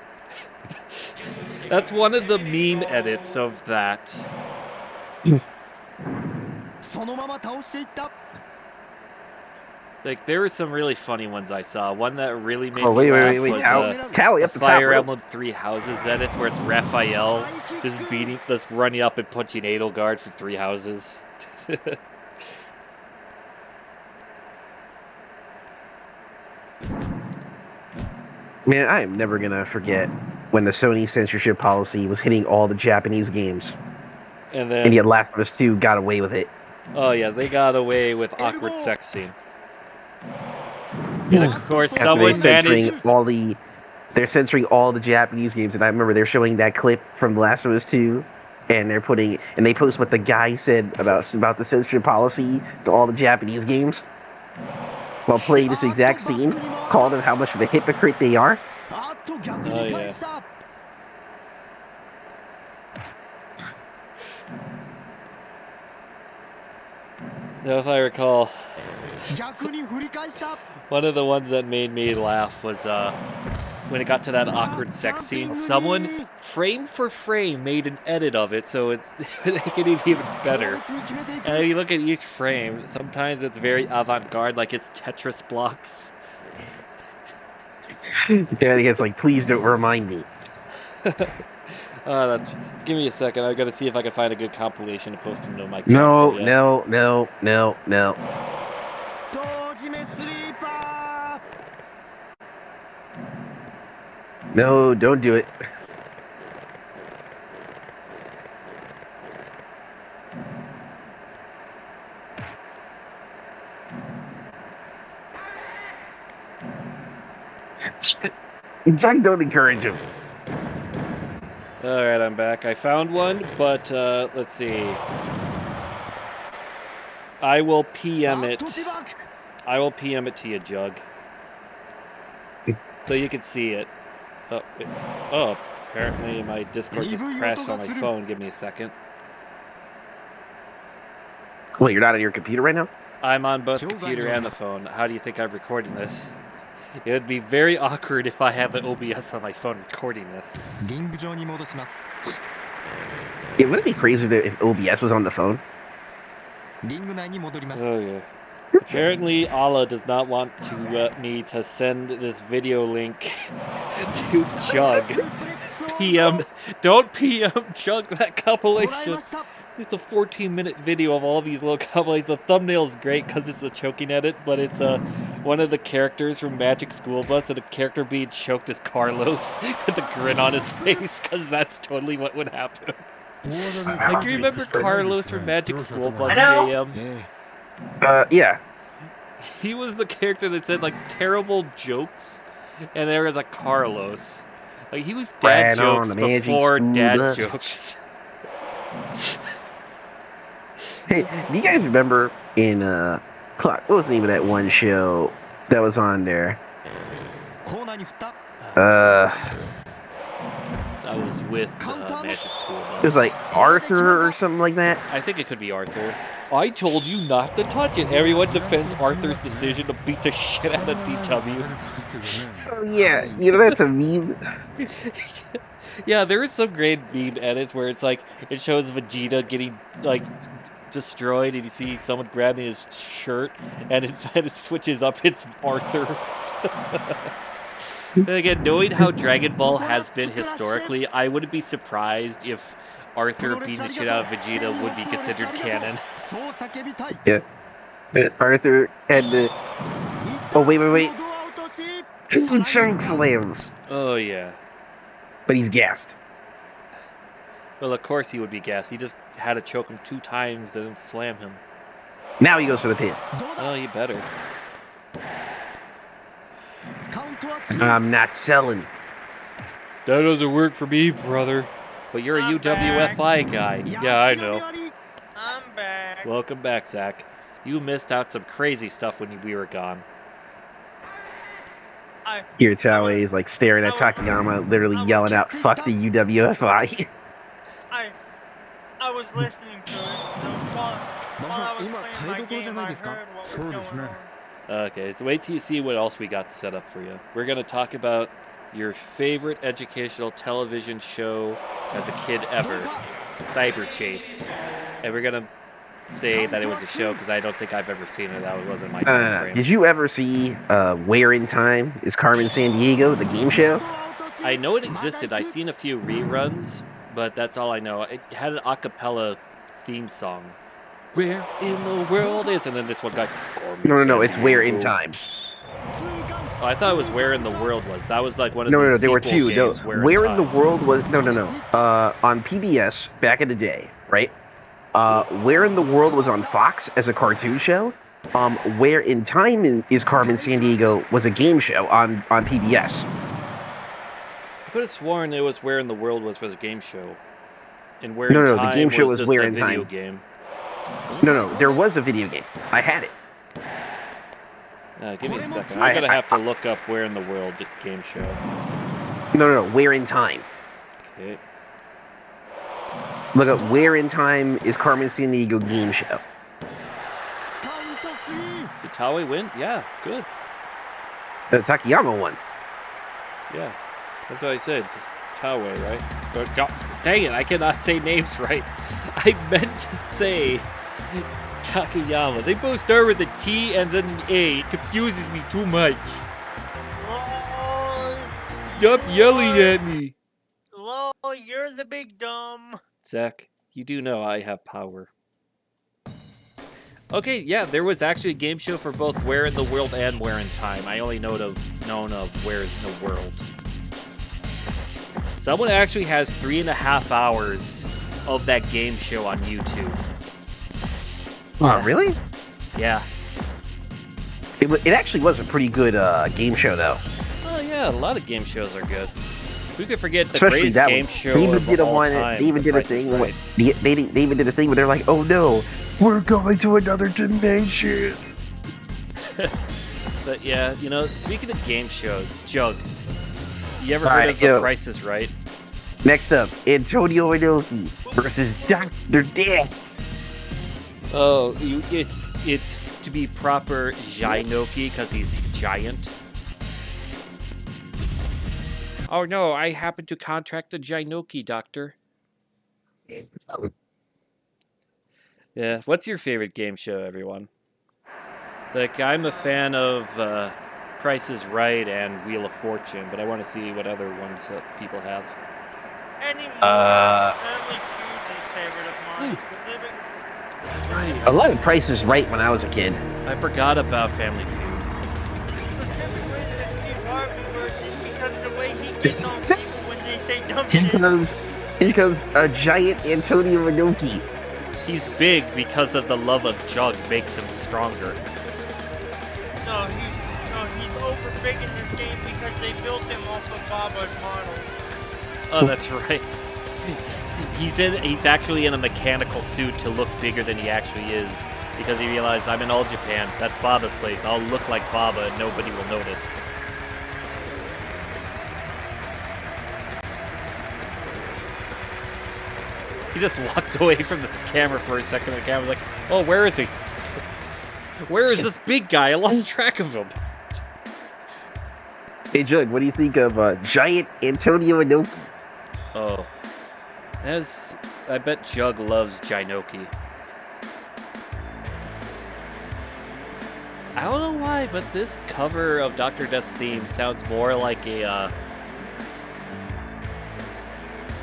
That's one of the meme edits of that. Like, there were some really funny ones I saw. One that really made me laugh was Tally the up the Fire top Emblem Three Houses edits, where it's Raphael just running up and punching Edelgard for 3 houses. Man, I am never gonna forget when the Sony censorship policy was hitting all the Japanese games, and yet Last of Us 2 got away with it. Oh yeah, they got away with awkward sex scene. And of course, someone managed. They're censoring all the Japanese games, and I remember they're showing that clip from The Last of Us 2, and they post what the guy said about the censorship policy to all the Japanese games while playing this exact scene, called them how much of a hypocrite they are. Oh yeah. Now, if I recall, one of the ones that made me laugh was when it got to that awkward sex scene. Someone, frame for frame, made an edit of it so it's making it even better. And if you look at each frame, sometimes it's very avant-garde, like it's Tetris blocks. Daddy gets like, please don't remind me. Give me a second. I've got to see if I can find a good compilation to post into my channel. No. No, don't do it. Jack, don't encourage him. Alright, I'm back. I found one, but let's see. I will PM it. I will PM it to you, Jug. So you can see it. Oh, apparently my Discord just crashed on my phone. Give me a second. Wait, you're not on your computer right now? I'm on both the computer and the phone. How do you think I'm recording this? It would be very awkward if I have an OBS on my phone recording this. It wouldn't be crazy if OBS was on the phone. Oh yeah. Apparently, Allah does not want me to send this video link to Jug. Don't PM Jug that compilation. It's a 14-minute video of all these little compilations. The thumbnail is great because it's the choking edit, but it's one of the characters from Magic School Bus, and a character being choked as Carlos with a grin on his face, because that's totally what would happen. Like, you remember Carlos from Magic School Bus, JM? Yeah. He was the character that said, like, terrible jokes, and there was a Carlos. Like, he was dad jokes before dad jokes. Hey, do you guys remember in, what was the name of that one show that was on there? I was with Magic School Bus. It was like Arthur or something like that. I think it could be Arthur. I told you not to touch it. Everyone defends Arthur's decision to beat the shit out of DW. Oh yeah, you know, that's a meme. Yeah, there is some great meme edits where it's like, it shows Vegeta getting, like, destroyed, and you see someone grabbing his shirt, and it switches up, it's Arthur. And again, knowing how Dragon Ball has been historically, I wouldn't be surprised if Arthur beating the shit out of Vegeta would be considered canon. Yeah. Arthur and the... Oh, wait. Two chunk slams. Oh, yeah. But he's gassed. Well, of course he would be gassed. He just had to choke him 2 times and then slam him. Now he goes for the pin. Oh, you better. I'm not selling. That doesn't work for me, brother. But you're a I'm UWFI guy. Yeah, I know. I'm back. Welcome back, Zach. You missed out some crazy stuff when we were gone. Here, Taue is like staring at I was- Takayama, literally I was- yelling out, "Fuck the UWFI." I was listening to it, so while I was playing my game, I heard what was going on. Okay, so wait till you see what else we got set up for you. We're going to talk about your favorite educational television show as a kid ever, Cyber Chase. And we're going to say that it was a show because I don't think I've ever seen it. That wasn't my time frame. Did you ever see Where in Time is Carmen Sandiego, the game show? I know it existed. I've seen a few reruns, but that's all I know. It had an a cappella theme song. Where in the world is... And then this one got... No, it's Where in Time. Oh, I thought it was Where in the World was. That was like one of the No, there were two. games, Where in the Time. World was... No. On PBS, back in the day, right? Where in the World was on Fox as a cartoon show. Where in Time is Carmen Sandiego was a game show on PBS. I could have sworn it was Where in the World was for the game show. And Where No, in the Time game show was was just Where a in video Time. game. No, there was a video game. I had it. Give me a second. I'm going to have to look up Where in the World game show. No, Where in Time. Okay. Look up Where in Time is Carmen Sandiego game show. Did Taue win? Yeah, good. Takayama won. Yeah, that's what I said. Just Taue, right? But, God, dang it, I cannot say names right. I meant to say Takayama. They both start with a T and then an A. It confuses me too much. Stop yelling at me. Lol, you're the big dumb. Zach, you do know I have power. Okay, yeah, there was actually a game show for both Where in the World and Where in Time. I only known of Where in the World. Someone actually has 3.5 hours of that game show on YouTube. Oh, really? Yeah. It actually was a pretty good game show, though. Oh yeah, a lot of game shows are good. Who could forget the Especially greatest that game one. show They even of did a all one. time? They even The did a Price is thing. Right. They even did a thing where they're like, "Oh no, we're going to another dimension." But yeah, you know, speaking of game shows, Jug, you ever All heard right, of The yo. Price is Right? Next up, Antonio Inoki versus Dr. Death. Oh, it's to be proper Jainoki because he's giant. Oh no, I happen to contract a Jainoki, doctor. Yeah, what's your favorite game show, everyone? Like, I'm a fan of Price is Right and Wheel of Fortune, but I want to see what other ones that people have. Anymore, Family Feud's a favorite of mine. Specifically, That's right. A lot of Price is Right when I was a kid. I forgot about Family Feud. specifically the Steve Harvey version because of the way he gets on people when they say dumb shit. Here comes a giant Antonio Inoki. He's big because of the love of Jug makes him stronger. No, he's over big in this game because they built him off of Baba's model. Oh, that's right. He's actually in a mechanical suit to look bigger than he actually is because he realized I'm in All Japan. That's Baba's place. I'll look like Baba and nobody will notice. He just walked away from the camera for a second. The camera's like, "Oh, where is he? Where is this big guy? I lost track of him." Hey, Jug, what do you think of giant Antonio Inoki? Oh, I bet Jug loves Jainoki. I don't know why, but this cover of Dr. Death's theme sounds more like a,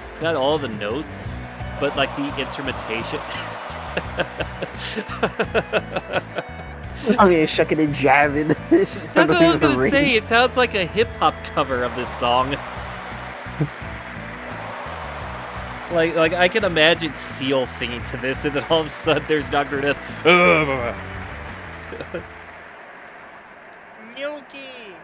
it's got all the notes, but like the instrumentation. I mean, shucking and jabbing. That's what I was gonna say, it sounds like a hip-hop cover of this song. Like I can imagine Seal singing to this, and then all of a sudden there's Dr. Death. Gnocchi!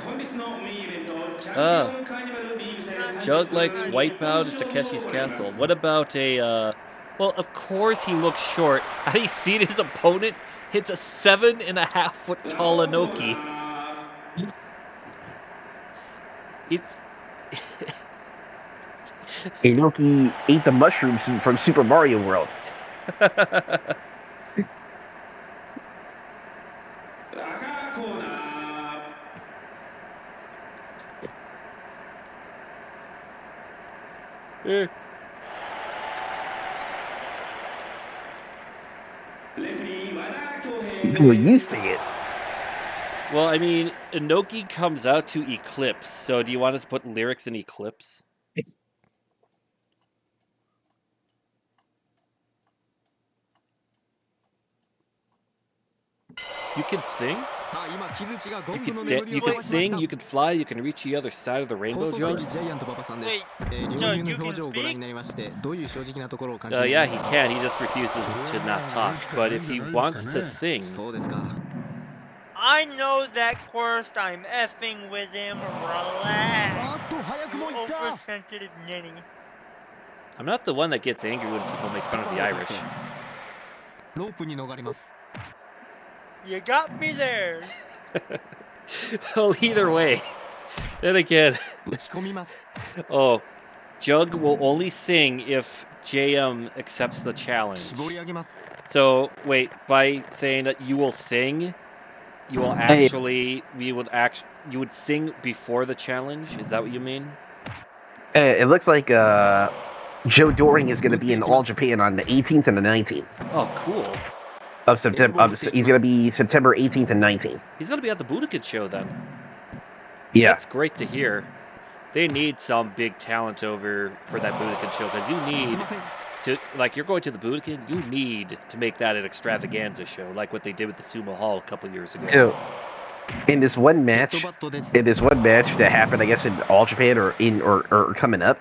本日のメインイベントチャンピオンカーニバルリーグ戦 Jug 30 likes 分 Wipeout 一 at 本勝負 Takeshi's を行います Castle. What about a, well, of course he looks short. Have you seen his opponent hits a 7.5-foot tall Inoki? It's... Inoki ate the mushrooms from Super Mario World. 赤コーナー レフェリー和田恭平 Well, you say it. Well, I mean, Inoki comes out to Eclipse, so do you want us to put lyrics in Eclipse? You can sing? You can sing, you can fly, you can reach the other side of the rainbow, Joe? Wait, Jug, you can speak? Yeah, he can. He just refuses to not talk. But if he wants to sing... I know that chorus. I'm effing with him. Relax. You oversensitive ninny. I'm not the one that gets angry when people make fun of the Irish. You got me there. Well, either way. Then again... Oh, Jug will only sing if JM accepts the challenge. So, wait, by saying that you will sing, you will actually... You would sing before the challenge? Is that what you mean? It looks like Joe Doring is going to be in All Japan on the 18th and the 19th Oh, cool. of September. He's going to be September 18th and 19th. He's going to be at the Budokan show then. Yeah. That's great to hear. They need some big talent over for that Budokan show, because you need to, like, you're going to the Budokan, you need to make that an extravaganza show, like what they did with the Sumo Hall a couple years ago. You know, in this one match that happened, I guess, in All Japan or coming up,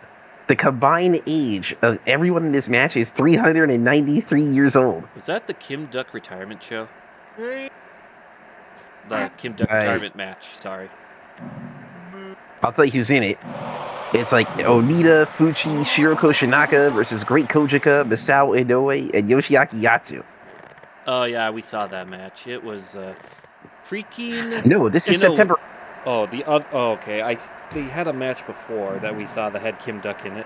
the combined age of everyone in this match is 393 years old. Was that the Kim Duck retirement show? The Kim Duck retirement match, sorry. I'll tell you who's in it. It's like Onita, Fuchi, Shiroko Shinaka versus Great Kojika, Misao Inoue, and Yoshiaki Yatsu. Oh, yeah, we saw that match. It was freaking... No, this is September. Oh, okay. They had a match before that we saw that had Kim Duck in it.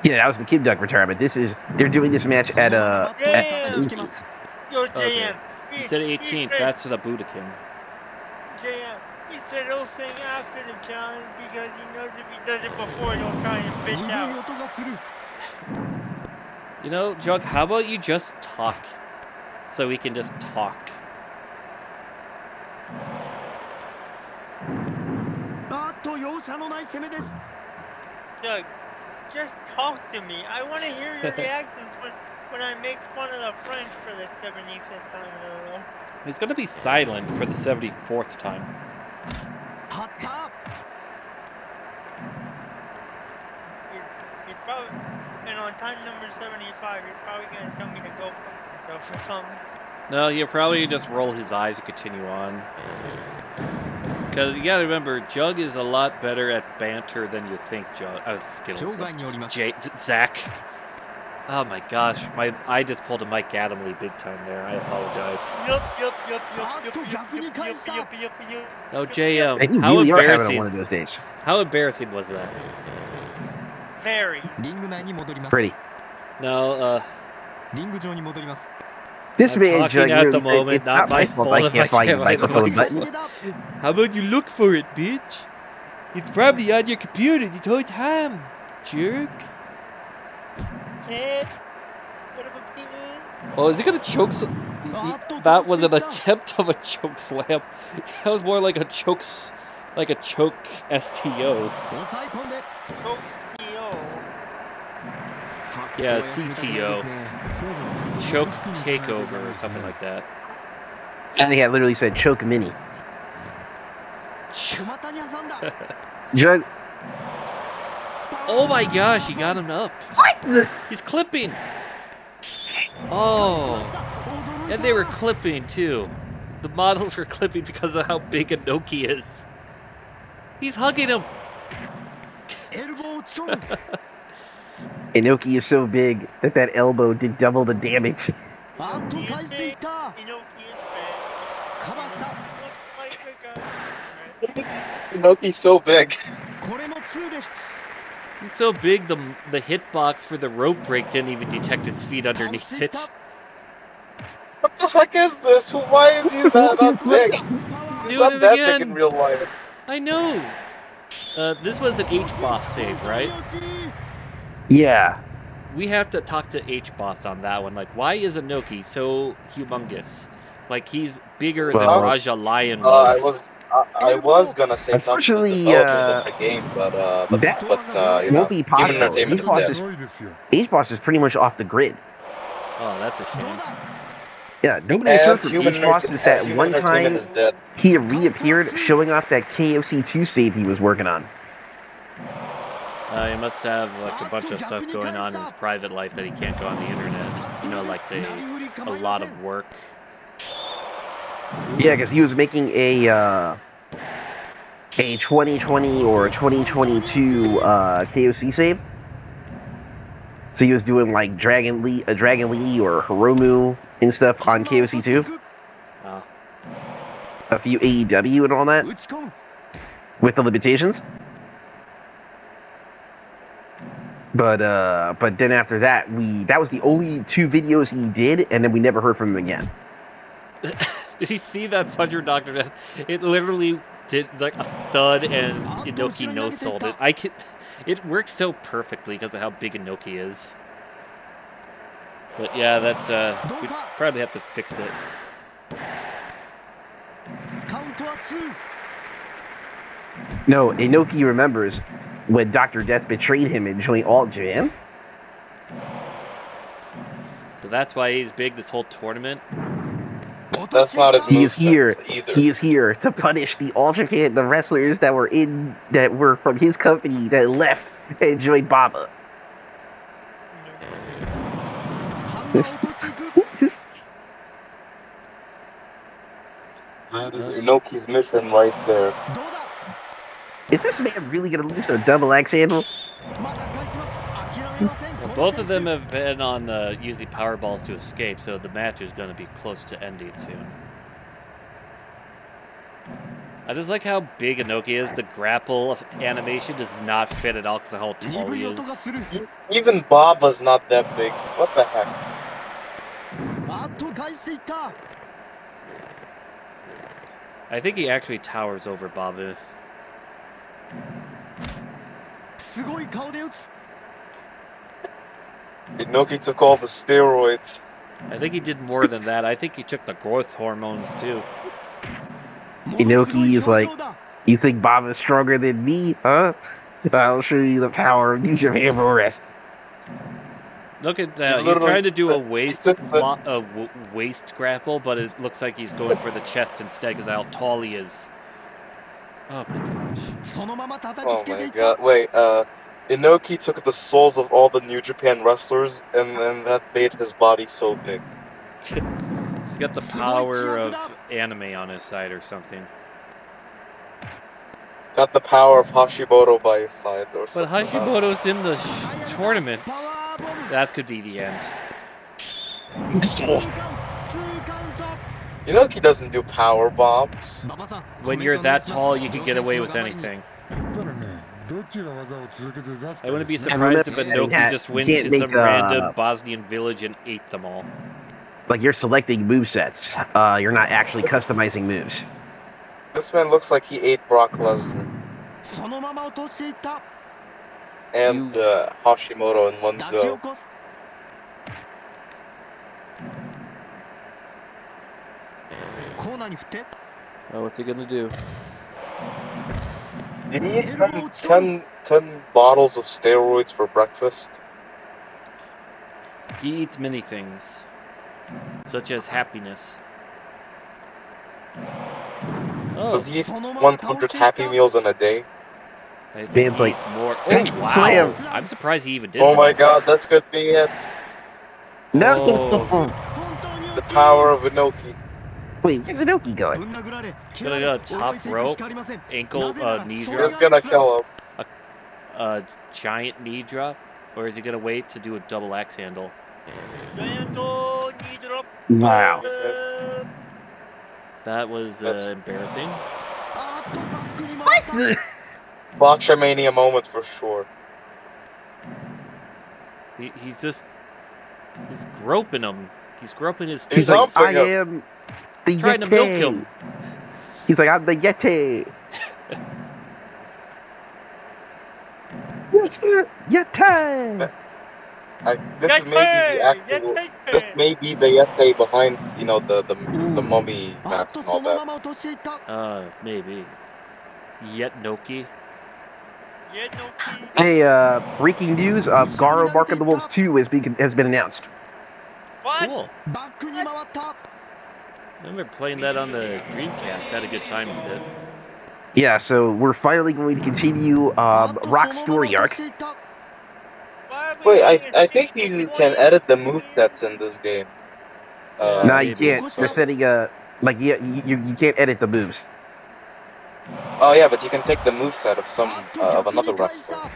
Yeah, that was the Kim Duck retirement. They're doing this match at Yo, Okay. JM. You said 18th. That's the Budokan. JM. He said he'll sing after the challenge because he knows if he does it before, he'll try and bitch out. You know, Jug, how about you just talk? So we can just talk. Jug, just talk to me. I want to hear your reactions when I make fun of the French for the 75th time in a row. He's gonna be silent for the 74th time. He's probably, and on time number 75, he's probably gonna tell me to go fuck myself or something. No, he'll probably just roll his eyes and continue on. Because you gotta remember, Jug is a lot better at banter than you think, Skittles. Zach. Oh my gosh, I just pulled a Mike Adamley big time there. I apologize. Yup. No, JM, And you how really are having embarrassing. one of those days. How embarrassing was that? Very. Pretty. No, This I'm man, talking Jug, at really the said, moment, it's not my fault fault I if can't find the find the microphone microphone. button. How about you look for it, bitch? It's probably on your computer the whole time, jerk. Kid. What about you? Oh, is he gonna choke? That was an attempt of a choke slam. That was more like a choke STO. Coach T.O. Yeah, CTO. Choke takeover or something like that. I think I literally said choke mini. Jug. Oh my gosh, he got him up. What? He's clipping. Oh. And they were clipping too. The models were clipping because of how big Inoki is. He's hugging him. Inoki is so big that elbow did double the damage. Inoki is big. Inoki is big. Looks like a gun. Inoki's so big. He's so big, the hitbox for the rope break didn't even detect his feet underneath it. What the heck is this? Why is he that big? He's He's doing not it that again. big in real life. I know. This was an H-Boss save, right? Yeah. We have to talk to H-Boss on that one. Like, why is Inoki so humongous? Like, he's bigger than Well, Raja Lion was. I was gonna say thanks to the Unfortunately, developers of the game, but that you know, won't be Human possible. Entertainment is dead. H-Boss is pretty much off the grid. Oh, that's a shame. Yeah, nobody's heard from Human H-Boss since that Human one Entertainment time is dead. he reappeared showing off that KFC 2 save he was working on. He must have like a bunch of stuff going on in his private life that he can't go on the internet. You know, like say a lot of work. Yeah, because he was making a 2020 or 2022 KOC save. So he was doing like Dragon Lee or Hiromu and stuff on KOC 2. A few AEW and all that. With the limitations. But then after that, that was the only 2 videos he did, and then we never heard from him again. Did you see that Puncher Doctor Death? It literally did like a thud and Inoki no-sold it. It worked so perfectly because of how big Inoki is. But yeah, that's we'd probably have to fix it. No, Inoki remembers when Dr. Death betrayed him and joined Alt Japan. So that's why he's big this whole tournament. That's not his He is here. either. He is here to punish the All Japan, the wrestlers that were from his company that left and joined Baba. That is Inoki's mission right there. Is this man really gonna lose a double axe handle? Well, both of them have been on using power balls to escape, so the match is going to be close to ending soon. I just like how big Inoki is. The grapple animation does not fit at all because of how tall he is. Even Baba's not that big. What the heck? I think he actually towers over Babu. Inoki took all the steroids. I think he did more than that. I think he took the growth hormones too. Inoki is like, you think Baba's stronger than me, huh? I'll show you the power of New Japan Pro Wrestling. Look at that. He's trying to do a waist grapple, but it looks like he's going for the chest instead because of how tall he is. Oh my gosh. Oh my god. Wait, Inoki took the souls of all the New Japan wrestlers, and then that made his body so big. He's got the power of anime on his side or something. Got the power of Hashimoto by his side or But something. Hashimoto's in the tournament. That could be the end. Inoki doesn't do power bombs. When you're that tall, you can get away with anything. I wouldn't be surprised if Inoki just went to some random Bosnian village and ate them all. Like, you're selecting movesets. You're not actually customizing moves. This man looks like he ate Brock Lesnar. And Hashimoto in one go. Oh, what's he gonna do? Did he eat 10 bottles of steroids for breakfast? He eats many things, such as happiness. Oh, Does he eat 100 Happy Meals in a day? I think Man's he like, eats more. "Hey, Oh, wow. slam." I'm surprised he even did Oh my that. god, that's gonna be it. No. Oh. The power of Inoki. Wait, where's Inoki going? Gonna go top rope, ankle, knee drop, He's gonna kill him. giant knee drop, or is he gonna wait to do a double axe handle? Wow. That was Yes. embarrassing. Botchamania moment for sure. He's groping him. He's groping his He's He's like, cheeks. humping I him. am the He's trying to milk him. Yeti. He's like, I'm the Yeti. What's the Yeti? This may be the Yeti behind, you know, the mummy mask and all that. Maybe. Yet Noki. Hey, breaking news: Garo Bark of the Wolves 2 has been announced. What? Cool. I remember playing that on the Dreamcast. Had a good time with it. Yeah, so we're finally going to continue Rock's story arc. Wait, I think you can edit the movesets in this game. No, you maybe. can't. They're setting you can't edit the moves. Oh yeah, but you can take the moveset of another wrestler.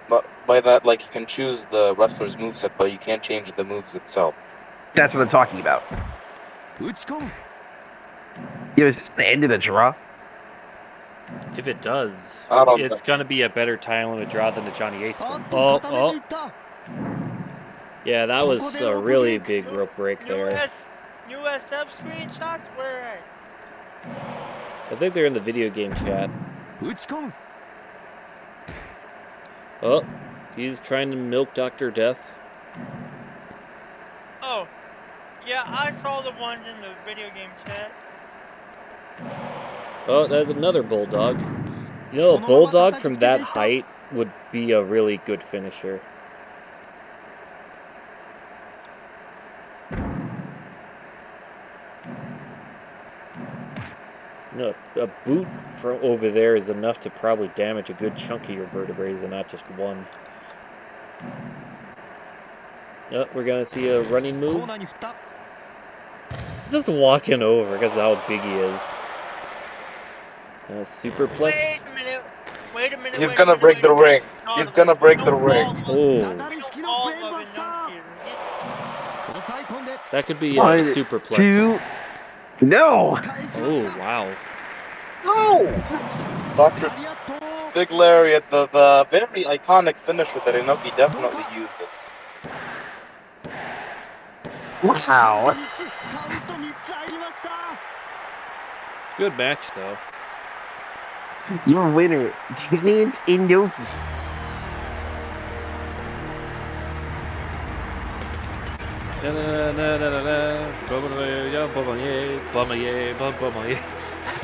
But by that, like, you can choose the wrestler's moveset, but you can't change the moves itself. That's what I'm talking about. Yeah, is this the end of the draw? If it does, I don't it's know. gonna be a better time limit draw than the Johnny Ace one. Oh. Yeah, that was a really big rope break there. New SF screenshots? Where at? I think they're in the video game chat. Oh, he's trying to milk Dr. Death. Oh, yeah, I saw the ones in the video game chat. Oh, that's another bulldog. You know, a bulldog from that height would be a really good finisher. No, a boot from over there is enough to probably damage a good chunk of your vertebrae and not just one. Oh, we're gonna see a running move. He's just walking over because of how big he is. Superplex. Wait a minute. He's gonna break the ring. He's gonna break the ring. Oh. That could be a One, superplex. 2. No. Oh, wow. No. Dr. Big Lariat, the very iconic finisher that Inoki definitely uses. Wow. Good match, though. Your winner, Giant Inoki.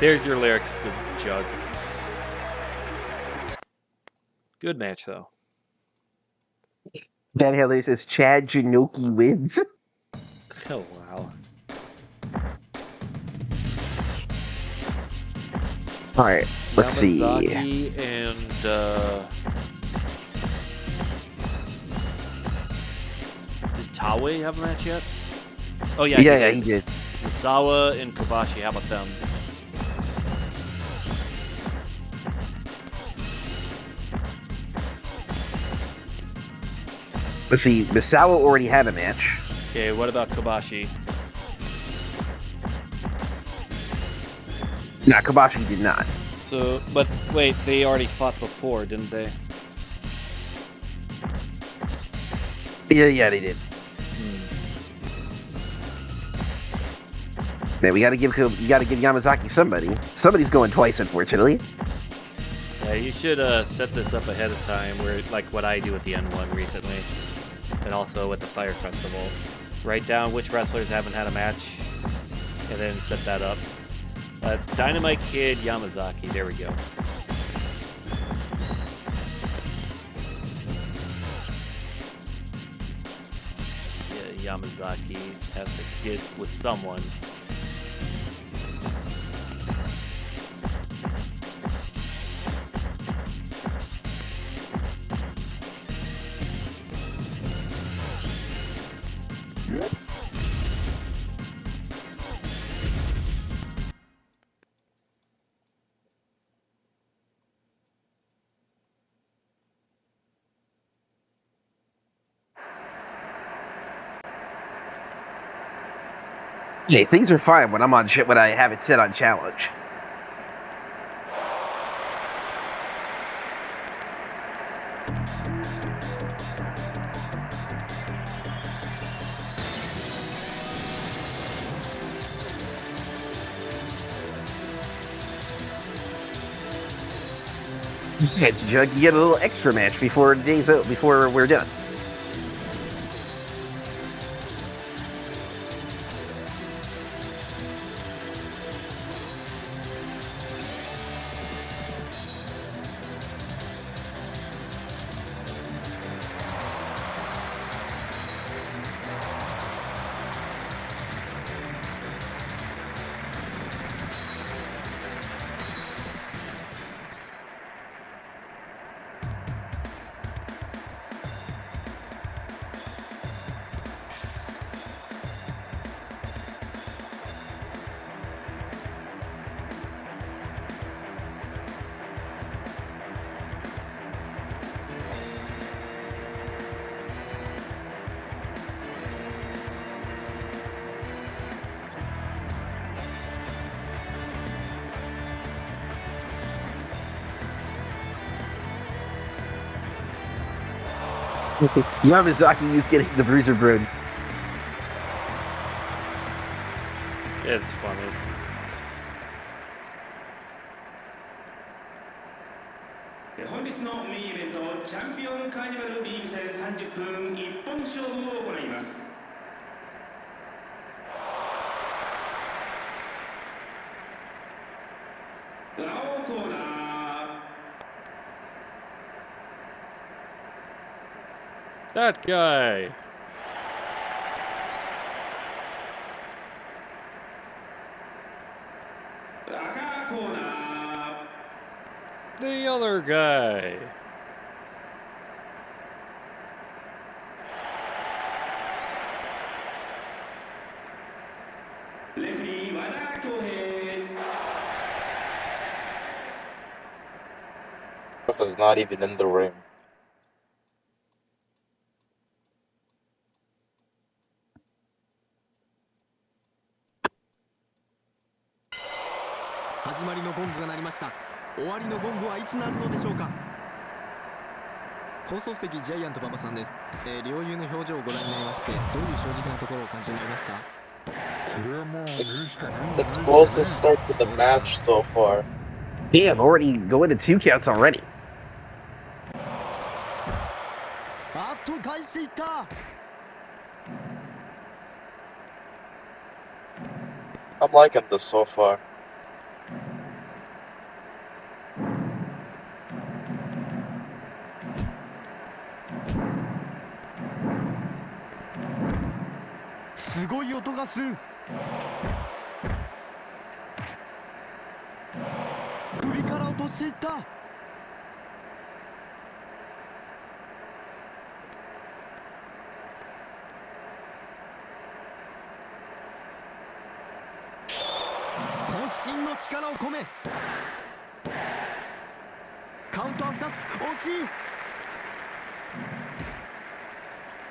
There's your lyrics to Jug. Good match, though. Van Halen says Chad Janoki wins. Oh, wow. All right, let's see. Yamazaki and did Taue have a match yet? Oh yeah, he did. Misawa and Kobashi, how about them? Let's see. Misawa already had a match. Okay, what about Kobashi? Nah, Kobashi did not. So, but wait, they already fought before, didn't they? Yeah, they did. Man, you gotta give Yamazaki somebody. Somebody's going twice, unfortunately. Yeah, you should set this up ahead of time, where like what I do at the N1 recently, and also with the Fire Festival. Write down which wrestlers haven't had a match, and then set that up. Dynamite Kid, Yamazaki, there we go. Yeah, Yamazaki has to get with someone. Yeah, things are fine when I'm on shit when I have it set on challenge. You get a little extra match before before we're done. Yamazaki is getting the bruiser brood. It's funny. That guy. The other guy. Was not even in the ring. Explosive start to the match so far. Damn, already going to 2 counts already. I'm liking this so far.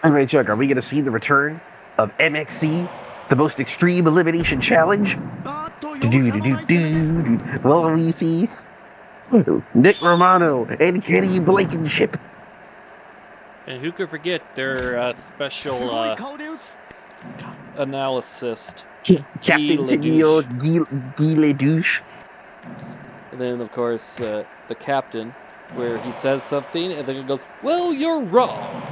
Alright, Chuck, are we going to see the return of MXC, the most extreme elimination challenge? Well, we see Nick Romano and Kenny Blankenship. And who could forget their special analyst, Captain Tenio Guy Ledouche. And then, of course, the captain, where he says something, and then he goes, "Well, you're wrong."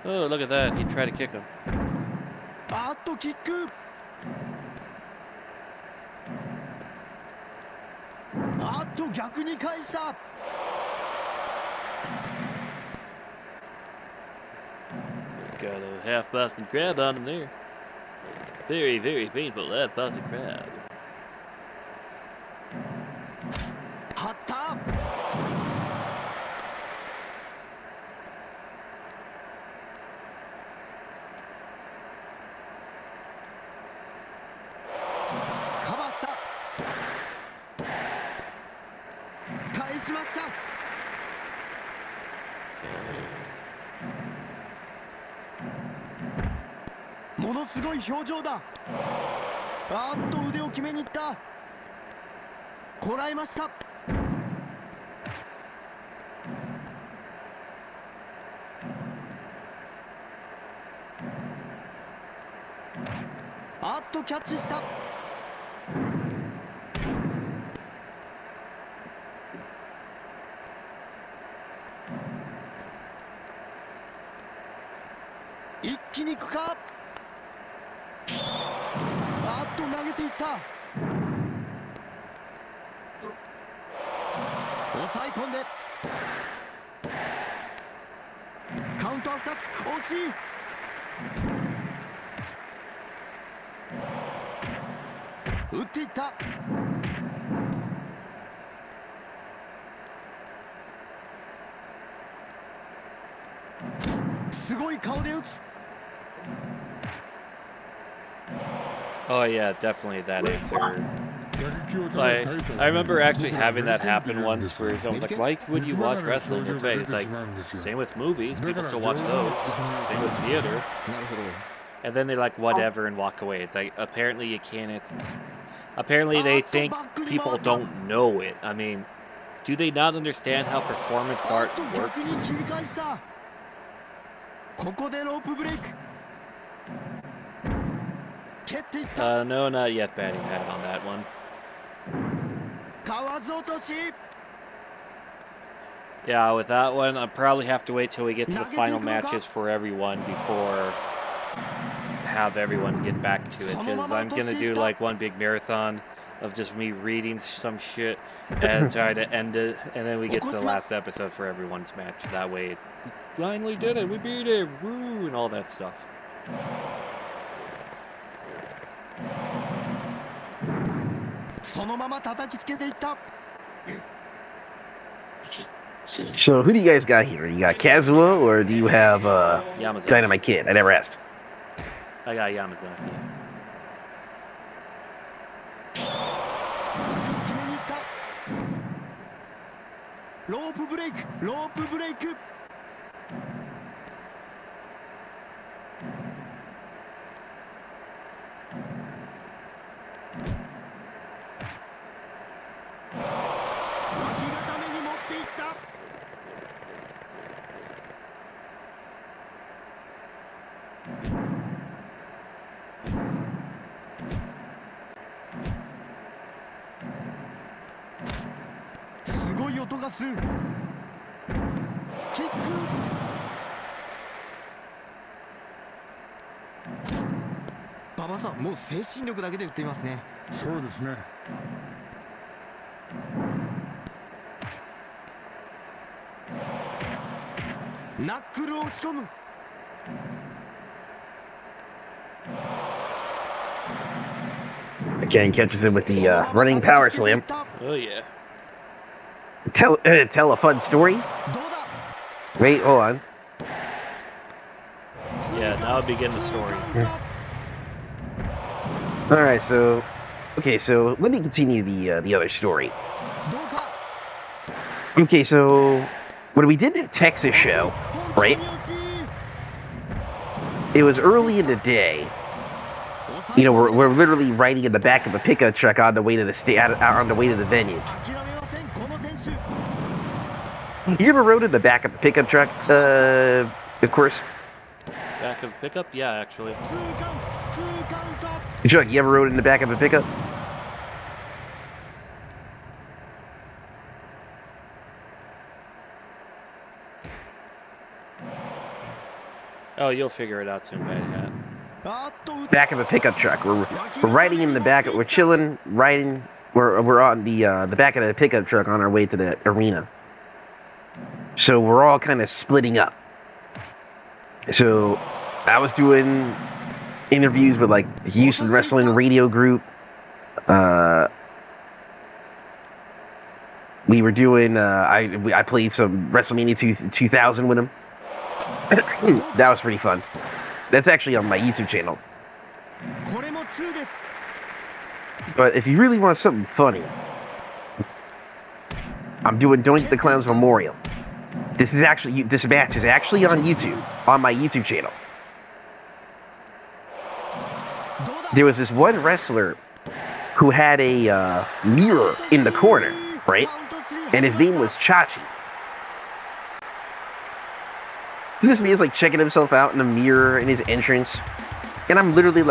Oh, look at that. He tried to kick him. Got a half Boston crab on him there. Very, very painful half Boston crab. 返しました。ものすごい表情だ。腕を決めに行った。こらえました。キャッチした。一気に行くか。投げていった。抑え込んでカウントは2つ。惜しい。打っていった。すごい顔で打つ。Oh yeah, definitely that answer. Like, I remember actually having that happen once where someone's like, why would you watch wrestling? It's right. It's like, same with movies. People still watch those. Same with theater. And then they're like, whatever, and walk away. It's like, apparently you can't. Apparently they think people don't know it. I mean, do they not understand how performance art works? No, not yet batting pad on that one. Yeah, with that one, I'll probably have to wait till we get to the final matches for everyone before have everyone get back to it, because I'm gonna do like one big marathon of just me reading some shit and try to end it, and then we get to the last episode for everyone's match. That way, we finally did it, we beat it, woo, and all that stuff. So who do you guys got here? You got Kazuo, or do you have Dynamite Kid? I never asked. I got Yamazaki. Rope break. Kick. 馬場さん、もう精神力だけで打っていますね。そうですね。ナックルを打ち込む。Again, catches him with the running power slam. Oh yeah. Tell a fun story. Wait, hold on. Yeah, now I'll begin the story. All right, so let me continue the other story. Okay, so when we did the Texas show, right? It was early in the day. You know, we're literally riding in the back of a pickup truck on the way to the venue. You ever rode in the back of the pickup truck? Of course. Back of pickup? Yeah, actually. Chuck, you ever rode in the back of a pickup? Oh, you'll figure it out soon, Bad Back of a pickup truck. We're riding in the back. We're chilling, riding. We're on the back of the pickup truck on our way to the arena. So we're all kind of splitting up. So I was doing interviews with like the Houston Wrestling Radio Group. We were doing. I played some WrestleMania 2000 with him. That was pretty fun. That's actually on my YouTube channel. But if you really want something funny, I'm doing Doink the Clown's Memorial. This match is actually on YouTube, on my YouTube channel. There was this one wrestler who had a mirror in the corner, right? And his name was Chachi. So this man is like checking himself out in the mirror in his entrance, and I'm literally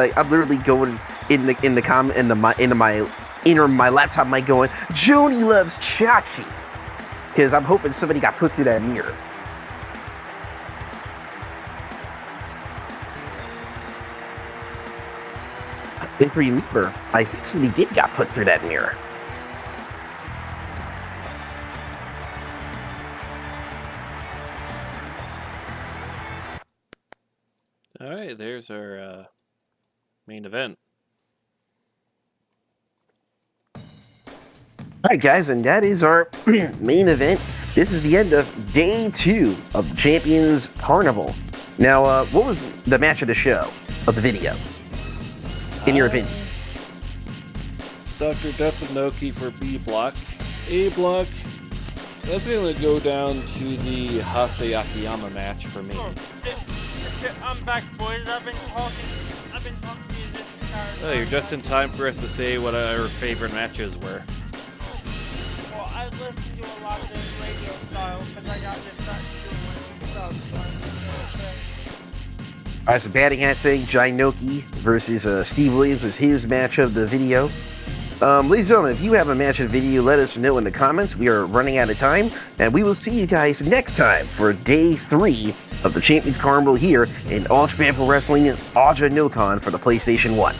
going into my laptop mic going, Joni loves Chachi, because I'm hoping somebody got put through that mirror. If you remember, I think somebody did got put through that mirror. All right, there's our main event. All right, guys, and that is our main event. This is the end of day 2 of Champions Carnival. Now, what was the match of the show, of the video, in your opinion? Dr. Death and Noki for B block. A block, that's going to go down to the Hasse Okayama match for me. I'm back, boys. I've been talking to you this entire time. Oh, you're just in time for us to say what our favorite matches were. Well, I listened to a lot of this radio style because I got distracted doing my own stuff. So I didn't know what to say. Alright, so batting hat saying Jainoki versus Steve Williams was his match of the video. Ladies and gentlemen, if you have a match of the video, let us know in the comments. We are running out of time, and we will see you guys next time for day 3 of the Champions Carnival here in All Japan Pro Wrestling Ouja no Kan for the PlayStation 1.